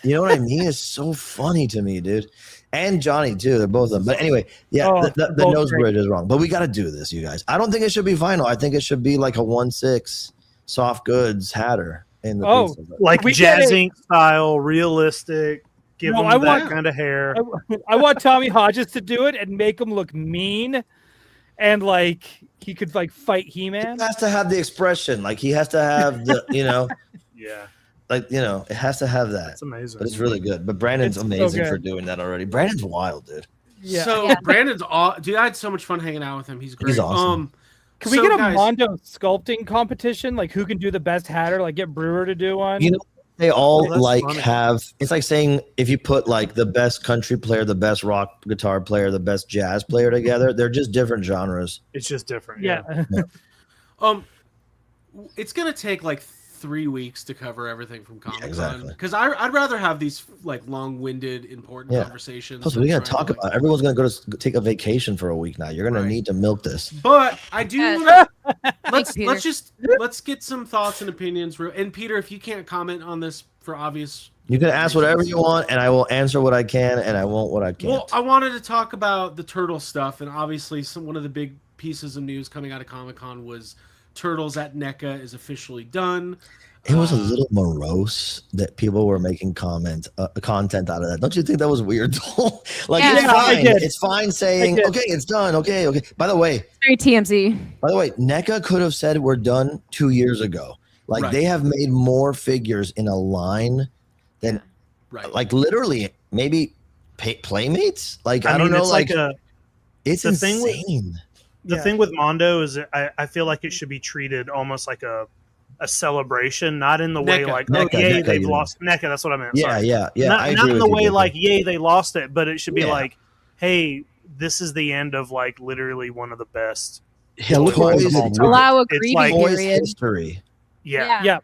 you know what I mean? It's so funny to me, dude. And Johnny too. They're both of them. But anyway, the both nose great. bridge is wrong. But we got to do this, you guys. I don't think it should be vinyl. I think it should be like a 1/6 soft goods Hatter in the piece of it. Like We get jazz it. ink style, realistic. Give No, him I that want- kind of hair. I want Tommy Hodges to do it and make him look mean, and like he could like fight He-Man. He has to have the expression. Like he has to have the, Yeah, like it has to have that. that's amazing. But it's really good. But Brandon's It's so amazing good. for doing that already. Brandon's wild, dude. Yeah. So Yeah. Brandon's dude. I had so much fun hanging out with him. He's great. He's awesome. Can we so get a guys- Mondo sculpting competition? Like who can do the best Hatter? Like get Brewer to do one. You know, they all Oh, that's like funny. have. It's like saying if you put like the best country player, the best rock guitar player, the best jazz player together, they're just different genres. It's just different. yeah. It's gonna take like 3 weeks to cover everything from Comic Con exactly. because I'd rather have these like long-winded, important Yeah. conversations. Plus, than we got to trying talk about. Everyone's going to go to take a vacation for a week now. You're going Right. to need to milk this. But I do Yes. wanna, let's Peter. let's get some thoughts and opinions. And Peter, if you can't comment on this for obvious, You can ask whatever you want, and I will answer what I can, and I won't what I can't. well, I wanted to talk about the Turtle stuff, and obviously one of the big pieces of news coming out of Comic Con was Turtles at NECA is officially done. It was a little morose that people were making content out of that. Don't you think that was weird? Like Yeah, it's I fine. did. It's fine saying, did. okay, it's done. Okay. By the way, Very TMZ. NECA could have said we're done 2 years ago. Like Right. they have made more figures in a line than Right. like literally maybe Playmates. Like I, don't mean, know. it's Like a it's the thing with- insane. the Yeah. thing with Mondo is I feel like it should be treated almost like a celebration, not in the way NECA. like NECA, yay NECA, they've you mean. lost NECA. That's what I meant. Yeah, Sorry. yeah. Not, I not agree in with the you, way Vicky. like yay they lost it, but it should be Yeah. like, hey, this is the end of like literally one of the best. Yeah, look what Toys- was all over. Allow a It's grieving like- Toys period. history. Yeah, Yeah.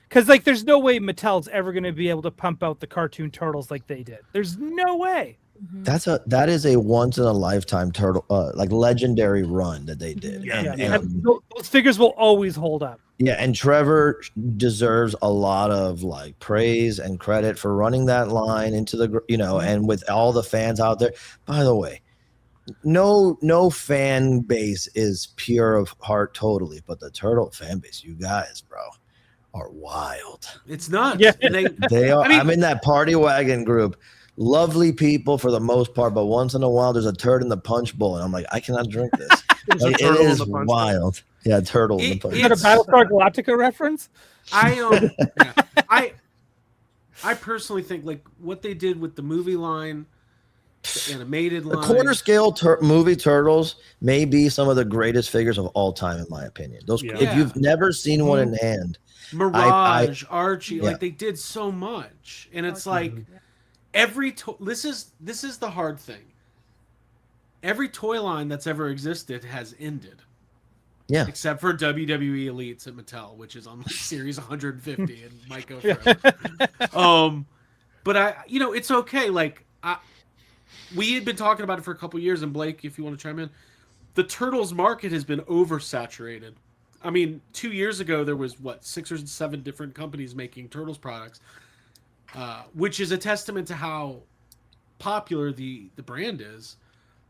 Because like there's no way Mattel's ever going to be able to pump out the cartoon turtles like they did. There's no way. That is a once in a lifetime turtle like legendary run that they did. Yeah. And, Yeah. and- Those figures will always hold up. yeah, and Trevor deserves a lot of like praise and credit for running that line into the and with all the fans out there. By the way, no fan base is pure of heart totally, but the turtle fan base, you guys, bro, are wild. It's nuts. Yeah. And They are. I mean- I'm in that party wagon group. Lovely people for the most part, but once in a while there's a turd in the punch bowl, and I'm like, I cannot drink this. There's a Like, it turtle in is the punch bowl. wild. Yeah, turtle in the It- punch Is that a It's- Battlestar Galactica reference? I personally think like what they did with the movie line, the animated The line, corner scale movie turtles may be some of the greatest figures of all time, in my opinion. Those, Yeah. if you've never seen one in hand, Mirage, Archie, Yeah. like they did so much, and it's like this is the hard thing. Every toy line that's ever existed has ended. Yeah. Except for WWE Elites at Mattel, which is on like series 150 and might go forever. But it's okay. Like we had been talking about it for a couple years, and Blake, if you want to chime in, the Turtles market has been oversaturated. I mean, 2 years ago there was 6 or 7 different companies making Turtles products, which is a testament to how popular the brand is.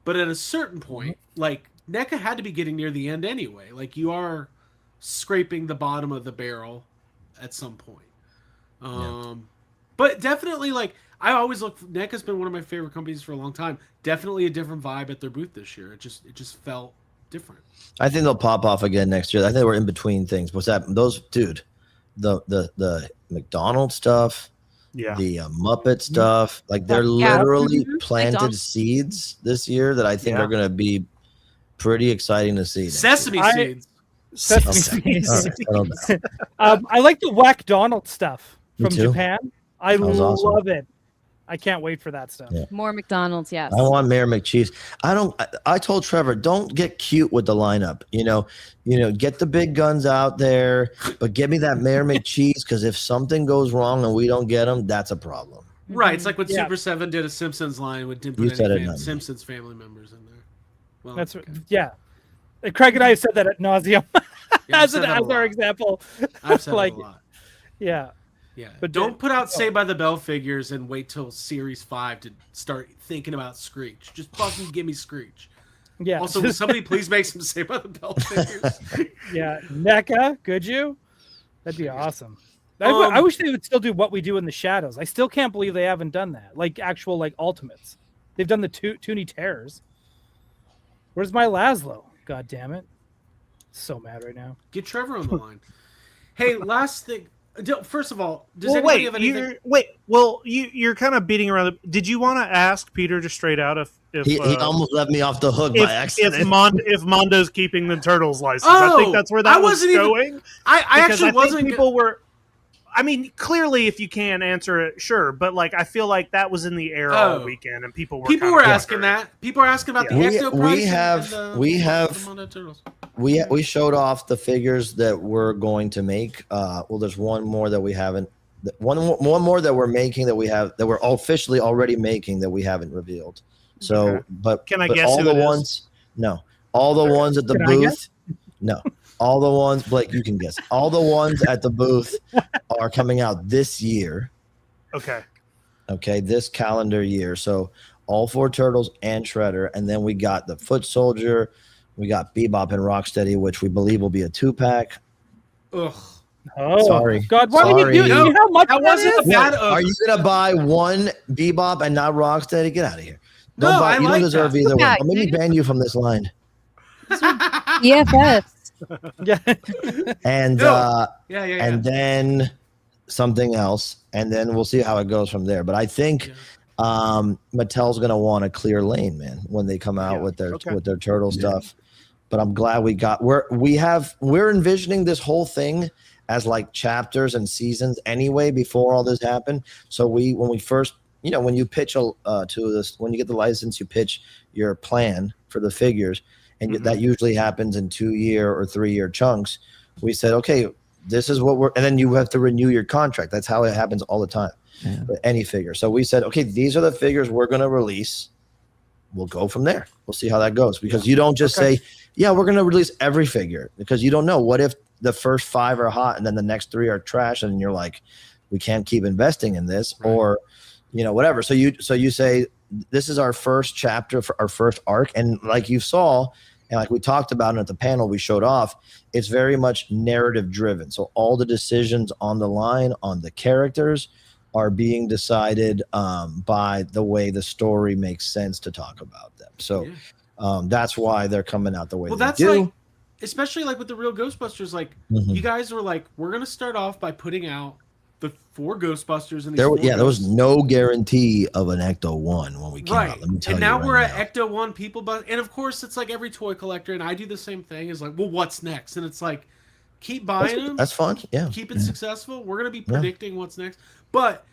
But at a certain point, like NECA had to be getting near the end anyway. Like you are scraping the bottom of the barrel at some point. But definitely, like I always look. NECA's been one of my favorite companies for a long time. Definitely a different vibe at their booth this year. It just felt different. I think they'll pop off again next year. I think we're in between things. What's that? Those dude, the McDonald's stuff. Yeah. The Muppet stuff, like they're literally planted seeds this year that I think are going to be pretty exciting to see. Sesame seeds. Sesame seeds. I like the Whack Donald stuff from Japan. I love it. I can't wait for that stuff. Yeah. More McDonald's, yes. I want Mayor McCheese. I told Trevor, don't get cute with the lineup. You know, get the big guns out there, but give me that Mayor McCheese, because if something goes wrong and we don't get them, that's a problem. Right. It's like when Super 7 did a Simpsons line with didn't put any Simpsons family members in there. Well, that's yeah. Craig and I have said that at nauseum as our example. I've said it a lot. Yeah. Yeah, but don't put out Saved by the Bell figures and wait till Series 5 to start thinking about Screech. Just fucking give me Screech. Yeah. Also, will somebody please make some Saved by the Bell figures? Yeah, NECA, could you? That'd be awesome. I wish they would still do What We Do in the Shadows. I still can't believe they haven't done that. Like actual Ultimates. They've done the Toonie Terrors. Where's my Laszlo? God damn it. So mad right now. Get Trevor on the line. Hey, last thing. First of all, does anybody have anything? You're kind of beating around. Did you want to ask Peter just straight out if he almost let me off the hook by accident? If Mondo's keeping the Turtles license, I think that's where that was going. I actually wasn't. People were. I mean, clearly, if you can answer it, sure. But I feel like that was in the air all weekend, and people were asking that. People are asking about the Ecto price. We showed off the figures that we're going to make. Well, there's one more that we haven't. One more that we're making that we're officially already making that we haven't revealed. So, but can I guess all who the it ones? No, all the ones at the booth. No. All the ones, Blake, you can guess. All the ones at the booth are coming out this year. Okay, this calendar year. So all 4 Turtles and Shredder. And then we got the Foot Soldier. We got Bebop and Rocksteady, which we believe will be a 2-pack. Ugh. Oh, sorry. God, what are you doing? You know how much that wasn't bad. Are you going to buy one Bebop and not Rocksteady? Get out of here. You don't deserve either one. I'll maybe ban you from this line. EFS. Yeah. And and then something else, and then we'll see how it goes from there. But I think Mattel's going to want a clear lane, man, when they come out with their Turtle stuff. But I'm glad we're envisioning this whole thing as like chapters and seasons anyway before all this happened. So when we first, when you pitch to this, when you get the license, you pitch your plan for the figures. And that usually happens in 2-year or 3-year chunks. We said, okay, this is what and then you have to renew your contract. That's how it happens all the time with any figure. So we said, okay, these are the figures we're going to release. We'll go from there. We'll see how that goes, because you don't just say, yeah, we're going to release every figure, because you don't know. What if the first 5 are hot and then the next 3 are trash, and you're like, we can't keep investing in this, or whatever. So you say, this is our first chapter for our first arc. And like you saw, and like we talked about it at the panel we showed off, it's very much narrative driven. So all the decisions on the line, on the characters, are being decided by the way the story makes sense to talk about them. So that's why they're coming out the way they do. Like, especially like with the real Ghostbusters, like you guys were like, we're going to start off by putting out the 4 Ghostbusters, and there was no guarantee of an Ecto-1 when we came out. Let me tell you. And now we're at Ecto-1 people, and of course it's like every toy collector, and I do the same thing. Is like, well, what's next? And it's like, keep buying them. That's fun. Yeah, keep it successful. We're gonna be predicting what's next, but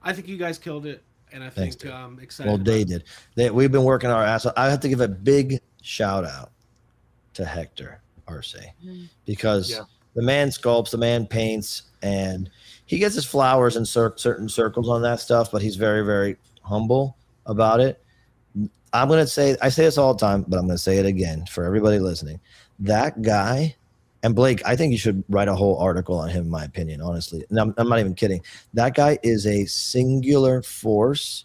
I think you guys killed it, and I think excited. Well, they did. We've been working our ass off. I have to give a big shout out to Hector Arce, because the man sculpts, the man paints, and he gets his flowers in certain circles on that stuff, but he's very, very humble about it. I say this all the time, but I'm going to say it again for everybody listening. That guy And Blake, I think you should write a whole article on him, in my opinion, honestly. And I'm not even kidding. That guy is a singular force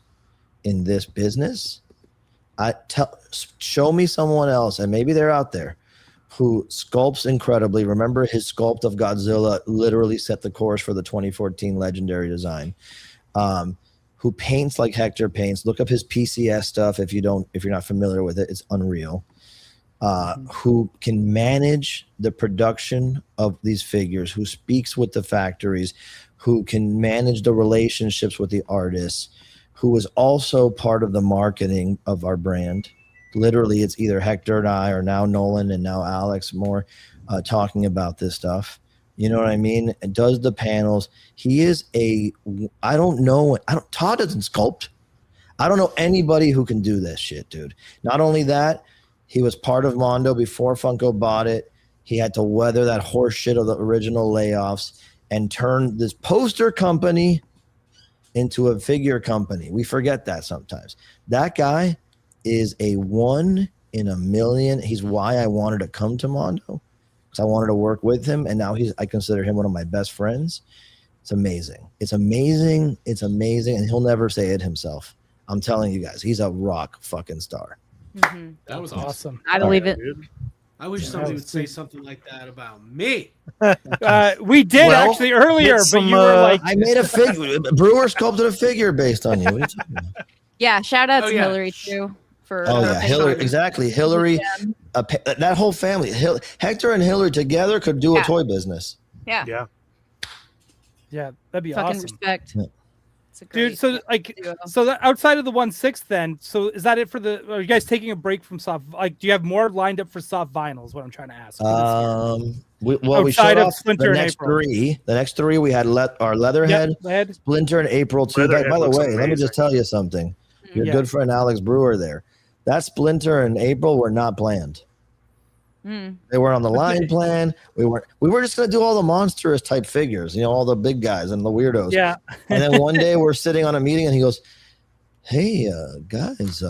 in this business. Show me someone else, and maybe they're out there, who sculpts incredibly. Remember, his sculpt of Godzilla literally set the course for the 2014 legendary design. Who paints like Hector paints. Look up his PCS stuff if you're not familiar with it. It's unreal. Who can manage the production of these figures, who speaks with the factories, who can manage the relationships with the artists, who is also part of the marketing of our brand. Literally, it's either Hector and I, or now Nolan and now Alex more talking about this stuff. You know what I mean? And does the panels. He is Todd doesn't sculpt. I don't know anybody who can do this shit, dude. Not only that, he was part of Mondo before Funko bought it. He had to weather that horse shit of the original layoffs and turn this poster company into a figure company. We forget that sometimes. That guy is a 1 in a million. He's why I wanted to come to Mondo, because I wanted to work with him, and now I consider him one of my best friends. It's amazing. It's amazing. It's amazing, and he'll never say it himself. I'm telling you guys, he's a rock fucking star. Mm-hmm. That was awesome. I believe it. I wish somebody would say something like that about me. We did actually earlier, but you were like, I made a figure. Brewer sculpted a figure based on you. What are you talking about? Yeah, shout out to Hillary too for. Hillary, exactly. Hillary, that whole family. Hector and Hillary together could do a toy business. Yeah, that'd be fucking awesome. respect. Yeah. Dude, so outside of the 1/6, then, so is that it for the? Are you guys taking a break from soft? Like, do you have more lined up for soft vinyls? What I'm trying to ask. We showed off the next three. The next three we had our Leatherhead, Splinter, and April too. By the way, let me just tell you something. Your good friend Alex Brewer there. That Splinter and April were not planned. They weren't on the line plan. We were just gonna do all the monstrous type figures, all the big guys and the weirdos. Yeah. And then one day we're sitting on a meeting and he goes, "Hey, guys,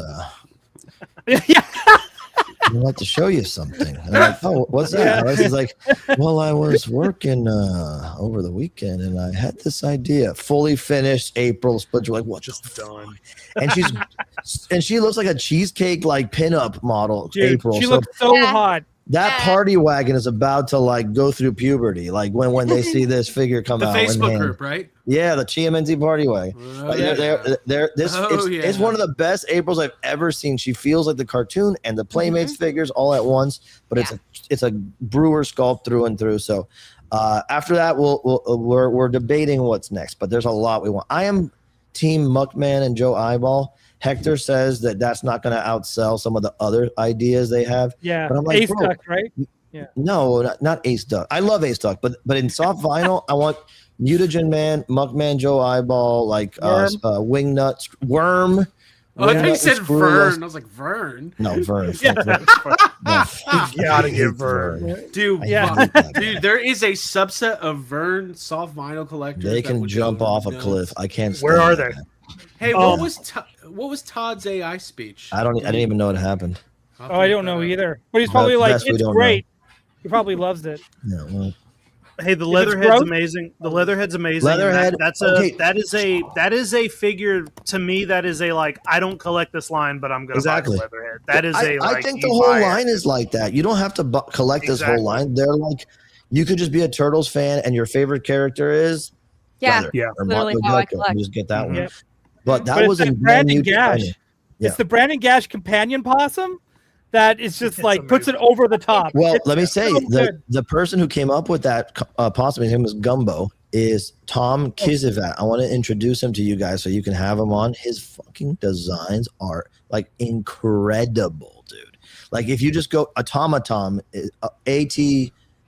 I'd like to show you something." And I'm like, "Oh, what's that?" And he's like, "Well, I was working over the weekend and I had this idea." Fully finished April Splinter. Like, what? Just done. And she looks like a cheesecake like pinup model. Dude, April. She looks so hot. That party wagon is about to go through puberty. Like when they see this figure come out. The Facebook group, right? Yeah, the TMNT party wagon. It's one of the best Aprils I've ever seen. She feels like the cartoon and the Playmates figures all at once, but it's a Brewer sculpt through and through. So after that, we're debating what's next, but there's a lot we want. I am Team Muckman and Joe Eyeball. Hector says that's not going to outsell some of the other ideas they have. Yeah, but I'm like, Ace Duck, right? Yeah. No, not Ace Duck. I love Ace Duck, but in soft vinyl, I want Mutagen Man, Muckman, Joe Eyeball, Wingnut, Worm. Oh, I thought you said Vern. I was like, Vern? No, Vern. You gotta get Vern. Dude, dude, there is a subset of Vern soft vinyl collectors. They can jump off a cliff. I can't. Where are they? Hey, what was Todd's AI speech? I didn't even know it happened. I don't know either. But he's probably like, it's great. He probably loves it. Yeah, well. Hey, the Leatherhead's amazing. The Leatherhead's amazing. Leatherhead. That is a figure to me. That is a I don't collect this line, but I'm going to buy the Leatherhead. That is I think the whole line is like that. You don't have to collect this whole line. They're like, you could just be a Turtles fan and your favorite character is Leather. Literally how I collect. Just get that one. Yep. But that was a Brandon Gash. It's the Brandon Gash companion possum that is just puts it over the top. Well, let me say the person who came up with that possum, his name was Gumbo, is Tom Kizivat. I want to introduce him to you guys so you can have him on. His fucking designs are incredible, dude. If you just go Automatom,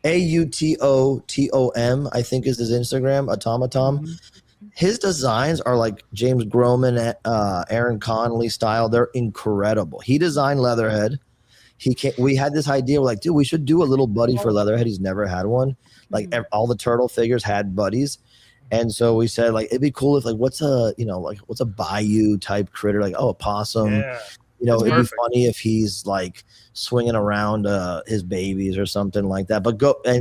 AUTOTOM, I think is his Instagram, Automatom. Mm-hmm. His designs are like James Groman, Aaron Connolly style. They're incredible. He designed Leatherhead. We had this idea. We're like, dude, we should do a little buddy for Leatherhead. He's never had one. All the turtle figures had buddies. And so we said, it'd be cool if what's a bayou type critter? A possum. Yeah. You know, It's it'd perfect. be funny if he's like swinging around his babies or something like that. But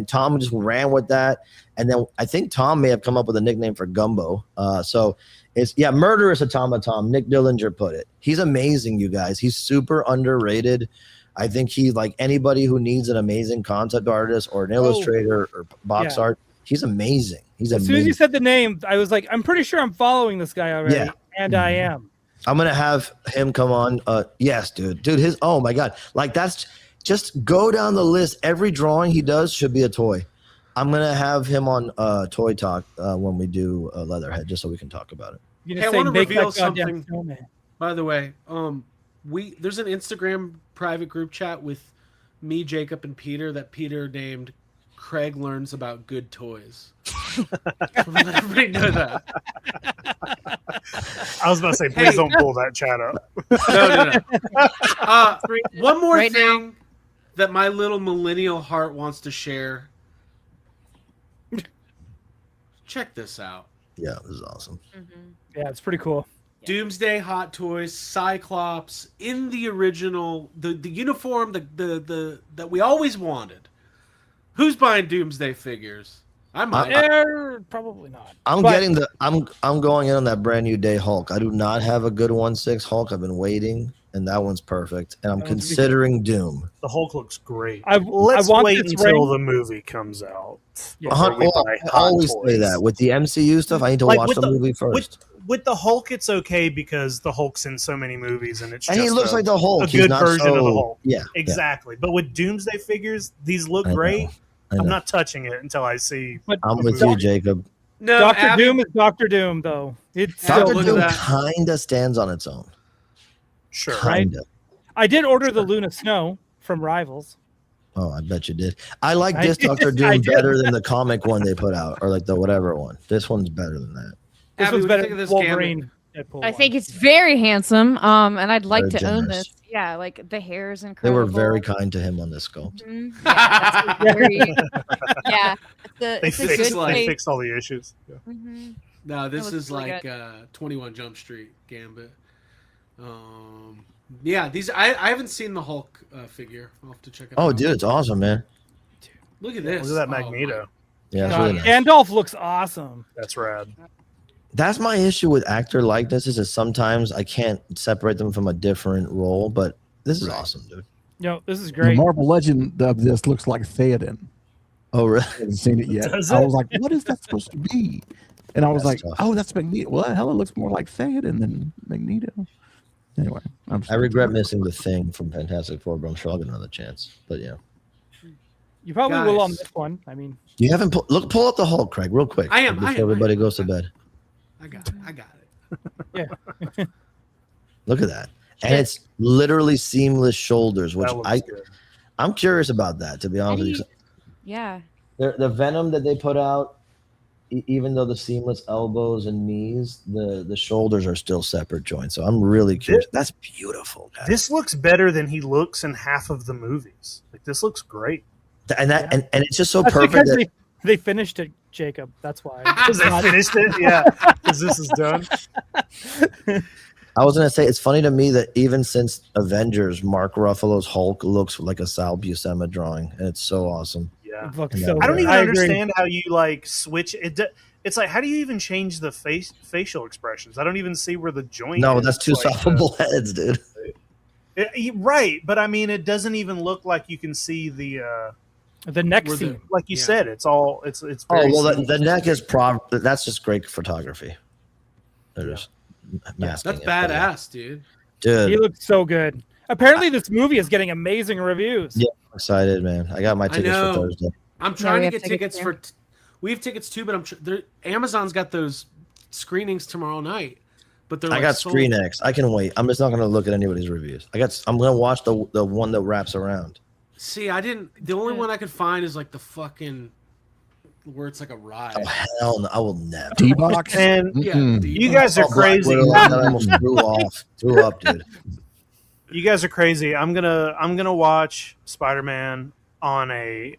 Tom just ran with that, and then I think Tom may have come up with a nickname for Gumbo. So it's murderous automaton. Nick Dillinger put it. He's amazing, you guys. He's super underrated. I think he's like anybody who needs an amazing concept artist or an illustrator or box art. He's amazing. He's as soon as you said the name, I was like, I'm pretty sure I'm following this guy already, and I am. I'm gonna have him come on. Yes, dude. His oh my god, like that's just go down the list. Every drawing he does should be a toy. I'm gonna have him on Toy Talk when we do Leatherhead, just so we can talk about it. Hey, I want to reveal something. By the way, there's an Instagram private group chat with me, Jacob, and Peter that Peter named Craig Learns About Good Toys. Let everybody know that. I was about to say, please don't pull that chat up. No. One more thing that my little millennial heart wants to share. Check this out. Yeah, this is awesome. Yeah, it's pretty cool. Doomsday Hot Toys, Cyclops in the original, the uniform that we always wanted. Who's buying Doomsday figures? I might. Probably not. I'm going in on that brand new day Hulk. I do not have a good 1/6 Hulk. I've been waiting, and that one's perfect. And I'm considering Doom. The Hulk looks great. Let's wait until the movie comes out. I always say that with the MCU stuff. I need to watch the movie first. With the Hulk, it's okay because the Hulk's in so many movies, and he looks like the Hulk. A good version of the Hulk. Yeah, exactly. But with Doomsday figures, these look great. I'm not touching it until I see. I'm with you, Jacob. No, Dr. Doom is Dr. Doom, though. Dr. Doom kind of stands on its own. Sure, kinda. I did order the Luna Snow from Rivals. Oh, I bet you did. I like this Dr. Doom better than the comic one they put out, or like the whatever one. This one's better than that. This one's better than Wolverine. I think it's very handsome, and I'd like to own this. Yeah, like the hair is incredible. They were very kind to him on this sculpt. They fixed all the issues. Yeah. No, this is like 21 Jump Street Gambit. These I haven't seen the Hulk figure. I'll have to check it out. Oh, dude, it's awesome, man. Look at this. Look at that Magneto. Yeah, it's really nice. Gandalf looks awesome. That's rad. That's my issue with actor likenesses is sometimes I can't separate them from a different role, but this is awesome, dude. No, this is The great. Marvel Legend of this looks like Theoden. Oh, really? I haven't seen it yet. Does I it? was like, what is that supposed to be? And I was That's like, tough. oh, that's Magneto. Well, the hell, it looks more like Theoden than Magneto. Anyway, I regret missing the Thing from Fantastic Four, but I'm sure I'll get another chance. But yeah. You probably will on this one. I mean, You haven't pull up the Hulk, Craig, real quick. I am. Before everybody goes to bed. I got it. yeah. Look at that. And it's literally seamless shoulders, which That looks good. I'm curious about that, to be honest with you. Yeah. The Venom that they put out, even though the seamless elbows and knees, the shoulders are still separate joints. So I'm really curious. That's beautiful, guys. This looks better than he looks in half of the movies. Like this looks great. And and it's just so That's perfect because that they finished it, Jacob. That's why. Because they finished it, yeah. Because this is done. I was gonna say it's funny to me that even since Avengers, Mark Ruffalo's Hulk looks like a Sal Buscema drawing, and it's so awesome. Yeah. It looks Yeah. so I don't good. even agree. understand how you like switch it. It's like how do you even change the facial expressions? I don't even see where the joint. No, is. that's two Like, solvable heads, dude. right, but I mean, it doesn't even look like you can see the neck Where the- scene. like you Yeah. said. It's all it's. Oh Very well, the seamless. neck is that's just great photography. They're just masking That's it, but yeah. badass, dude. He Dude. looks so good. Apparently, this movie is getting amazing reviews. Yeah, I'm excited, man. I got my tickets know. for Thursday. I'm we trying to have get tickets tickets we have tickets too, but Amazon's got those screenings tomorrow night. But they're I like got sold. Screen X. I can wait. I'm just not gonna look at anybody's reviews. I'm gonna watch the one that wraps around. See, the only one I could find is like the fucking where it's like a ride. Oh hell no! I will never. D-Box. And Yeah, Mm-mm. the- you guys are Oh, Black crazy. Widow, I almost threw up, dude. You guys are crazy. I'm gonna watch Spider-Man on a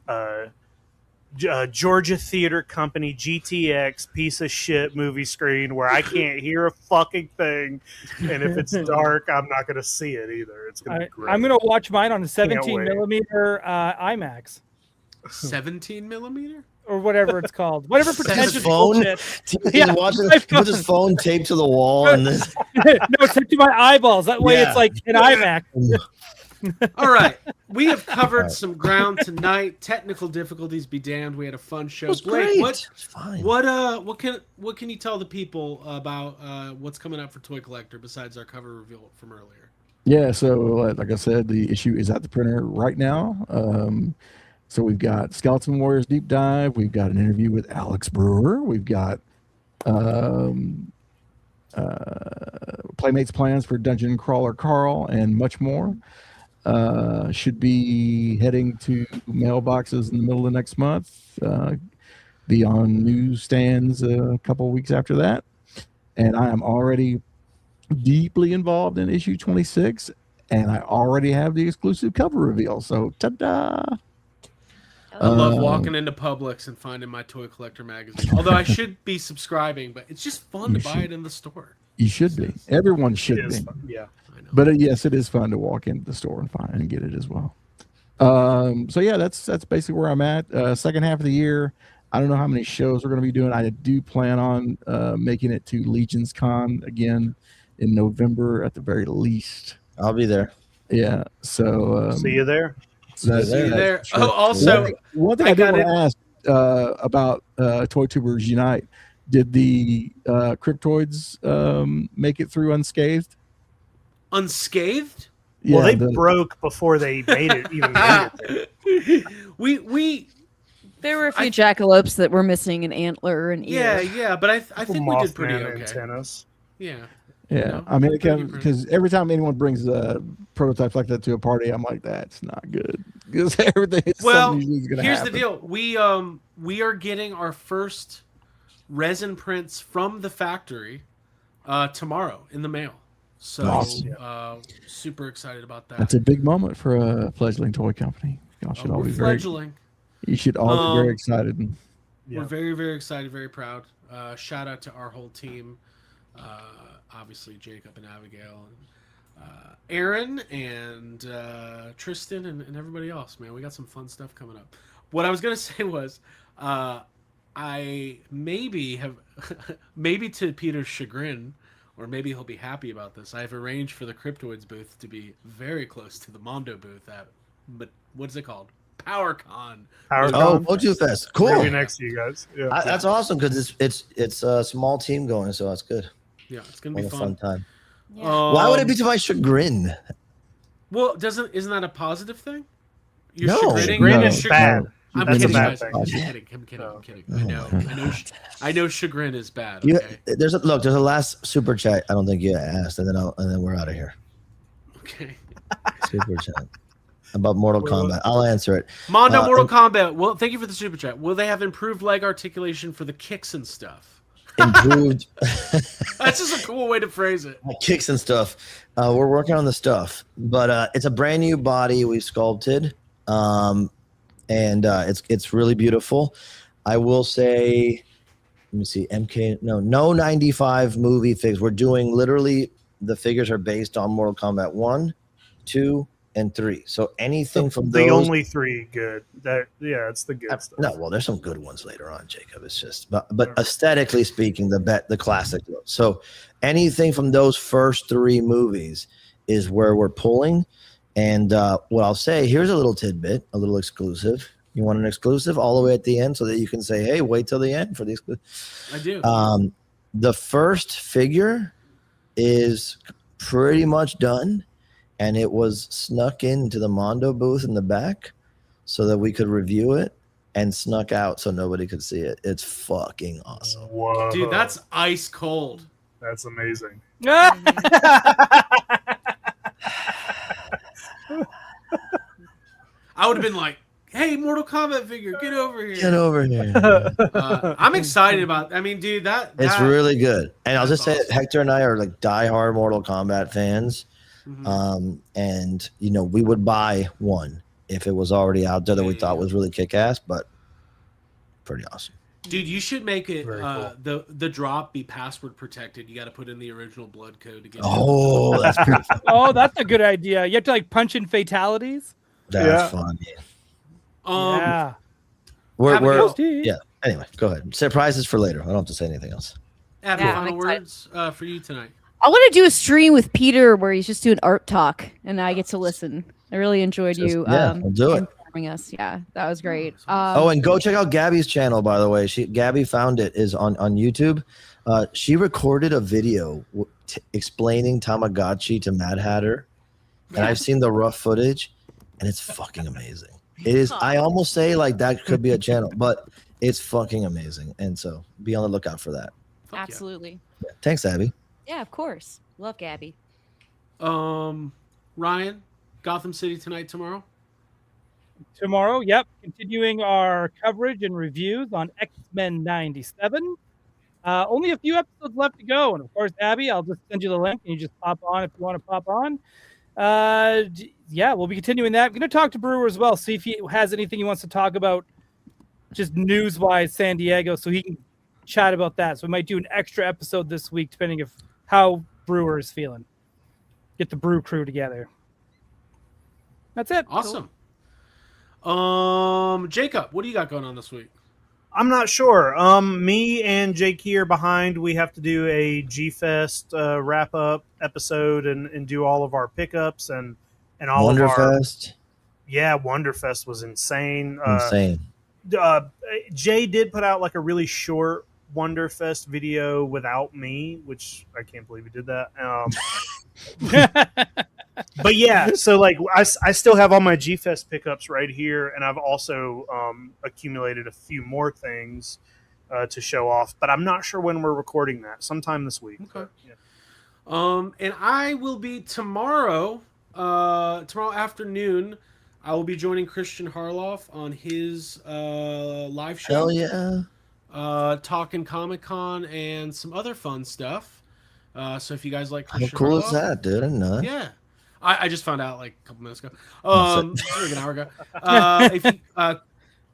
Georgia Theater Company GTX piece of shit movie screen where I can't hear a fucking thing, and if it's dark, I'm not going to see it either. It's going to be great. I'm going to watch mine on a Can't 17 wait. millimeter IMAX 17 millimeter? or whatever it's called. Whatever pretentious His phone? bullshit. He's watching, he puts his phone taped to the wall and this. No, it's up to my eyeballs. That way it's like an IMAX. All right, we have covered some ground tonight. Technical difficulties be damned. We had a fun show. was Blake, great. what It's fine. what can you tell the people about what's coming up for Toy Collector besides our cover reveal from earlier? Yeah, so like I said, the issue is at the printer right now. So we've got Skeleton Warriors Deep Dive. We've got an interview with Alex Brewer. We've got Playmates plans for Dungeon Crawler Carl and much more. Should be heading to mailboxes in the middle of next month. Be on newsstands a couple of weeks after that. And I am already deeply involved in issue 26, and I already have the exclusive cover reveal. So, ta-da! I love walking into Publix and finding my Toy Collector magazine. Although I should be subscribing, but it's just fun to buy it in the store. You should be. Everyone should It be. is fun. Yeah. I know. But yes, it is fun to walk into the store and find and get it as well. So yeah, that's basically where I'm at. Second half of the year, I don't know how many shows we're going to be doing. I do plan on making it to Legion's Con again in November at the very least. I'll be there. Yeah. So See you there. See you there. Oh, also, one thing I did want to ask about Toy Tubers Unite. Did the Cryptoids make it through unscathed? unscathed? Well, Yeah, they broke before they made it. Even made it there. we There were a few jackalopes that were missing an antler and ear. yeah, but I think we did pretty Mothman okay. antennas. Yeah. Yeah, know, I mean, pretty because every time anyone brings a prototype like that to a party, I'm like, that's not good. Because everything is Well, something usually gonna here's happen. the deal. We are getting our first resin prints from the factory tomorrow in the mail. So Awesome. Super excited about that. That's a big moment for a fledgling toy company. Y'all should all we're be very. fledgling. You should all be very excited. We're very, very excited, very proud. Shout out to our whole team. Obviously, Jacob and Abigail and Aaron and Tristan and everybody else, man. We got some fun stuff coming up. What I was going to say was I maybe have, maybe to Peter's chagrin, or maybe he'll be happy about this, I've arranged for the Cryptoids booth to be very close to the Mondo booth at, but what's it called? PowerCon. Oh, Mojo Fest. Cool. Maybe next to you guys. Yeah. That's awesome because it's a small team going, so that's good. Yeah, it's gonna be A fun. time. Yeah. Why would it be to my chagrin? Well, isn't that a positive thing? You're No. chagrining? Chagrin You're is chagrin- bad. I'm That's a kidding, bad guys. thing. I'm kidding. I'm kidding. I know chagrin is bad. You, Okay. there's a last super chat. I don't think you asked, and then we're out of here. Okay. Super chat about Mortal Kombat. I'll answer it. Mondo Mortal Kombat. Well, thank you for the super chat. Will they have improved leg articulation for the kicks and stuff? Improved That's just a cool way to phrase it. kicks and stuff. We're working on the stuff, but it's a brand new body we sculpted, and it's really beautiful. I will say, let me see, no 95 movie figs. We're doing literally the figures are based on Mortal Kombat 1, 2, and 3. So anything from The those. only three good. It's the good stuff. No, well, there's some good ones later on, Jacob. It's just, but aesthetically speaking, the classic. So anything from those first 3 movies is where we're pulling. And what I'll say, here's a little tidbit, a little exclusive. You want an exclusive all the way at the end so that you can say, hey, wait till the end for the exclusive. I do. The first figure is pretty much done, and it was snuck into the Mondo booth in the back so that we could review it, and snuck out so nobody could see it. It's fucking awesome. Whoa. Dude, that's ice cold. That's amazing. I would have been like, hey, Mortal Kombat figure, get over here. Get over here. I'm excited about I mean, dude, It's really good. And I'll just say awesome. Hector and I are like diehard Mortal Kombat fans. Mhm. And we would buy one if it was already out there that we thought was really kick-ass, but pretty awesome. Dude, you should make it Very cool. the drop be password protected. You got to put in the original blood code to get. Oh, that's pretty fun. Oh, that's a good idea. You have to like punch in fatalities. That's Yeah. fun. Yeah. Yeah. Anyway, go ahead. Surprises for later. I don't have to say anything else. Abby, Yeah, I'm final excited. words for you tonight. I want to do a stream with Peter where he's just doing art talk and I get to listen. I really enjoyed you we'll do it. informing us. Yeah, that was great. Oh, and go check out Gabby's channel, by the way. Gabby found it is on YouTube. She recorded a video explaining Tamagotchi to Mad Hatter, and I've seen the rough footage, and it's fucking amazing. It is. I almost say like that could be a channel, but it's fucking amazing, and so be on the lookout for that. Fuck yeah. Absolutely. Yeah. Thanks, Abby. Yeah, of course. Love Gabby. Ryan, Gotham City tonight, tomorrow. Tomorrow, yep. Continuing our coverage and reviews on X-Men 97. Only a few episodes left to go. And of course, Abby, I'll just send you the link and you just pop on if you want to pop on. Yeah, we'll be continuing that. I'm going to talk to Brewer as well, see if he has anything he wants to talk about just news-wise San Diego so he can chat about that. So we might do an extra episode this week depending if how Brewer is feeling. Get the Brew crew together. That's it. Awesome. Jacob, what do you got going on this week? I'm not sure. Me and Jake here behind. We have to do a G-Fest wrap up episode and do all of our pickups and all of our. Wonderfest. Yeah, Wonderfest was insane. Insane. Jay did put out like a really short Wonderfest video without me, which I can't believe he did that. But yeah, so like I still have all my G-Fest pickups right here, and I've also accumulated a few more things to show off, but I'm not sure when we're recording that. Sometime this week. Okay. Yeah. And I will be tomorrow afternoon. I will be joining Christian Harloff on his live show. Hell yeah. Talking Comic-Con and some other fun stuff. So if you guys like How Christian cool is Harloff, that, dude? I didn't know that. Yeah. I just found out like a couple minutes ago. Like an hour ago.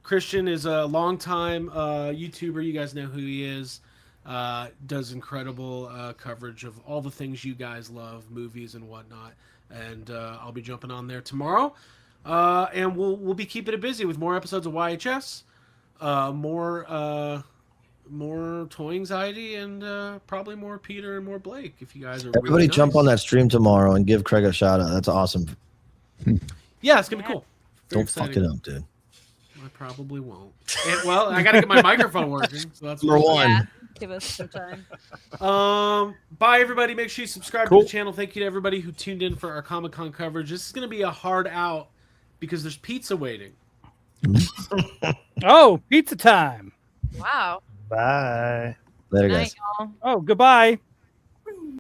Christian is a longtime YouTuber. You guys know who he is. Does incredible coverage of all the things you guys love, movies and whatnot. And I'll be jumping on there tomorrow. And we'll be keeping it busy with more episodes of YHS, more Toy Anxiety, and probably more Peter and more Blake. If you guys are Everybody really jump nice. on that stream tomorrow and give Craig a shout out. That's awesome. Yeah, it's gonna be cool. Very Don't fuck exciting. it up, dude. I probably won't. Well, I gotta get my microphone working. So that's Number one. Yeah, give us some time. Bye, everybody. Make sure you subscribe to the channel. Thank you to everybody who tuned in for our Comic-Con coverage. This is going to be a hard out because there's pizza waiting. Oh, pizza time. Wow. Bye. Later, Good guys. night, y'all. Oh, goodbye.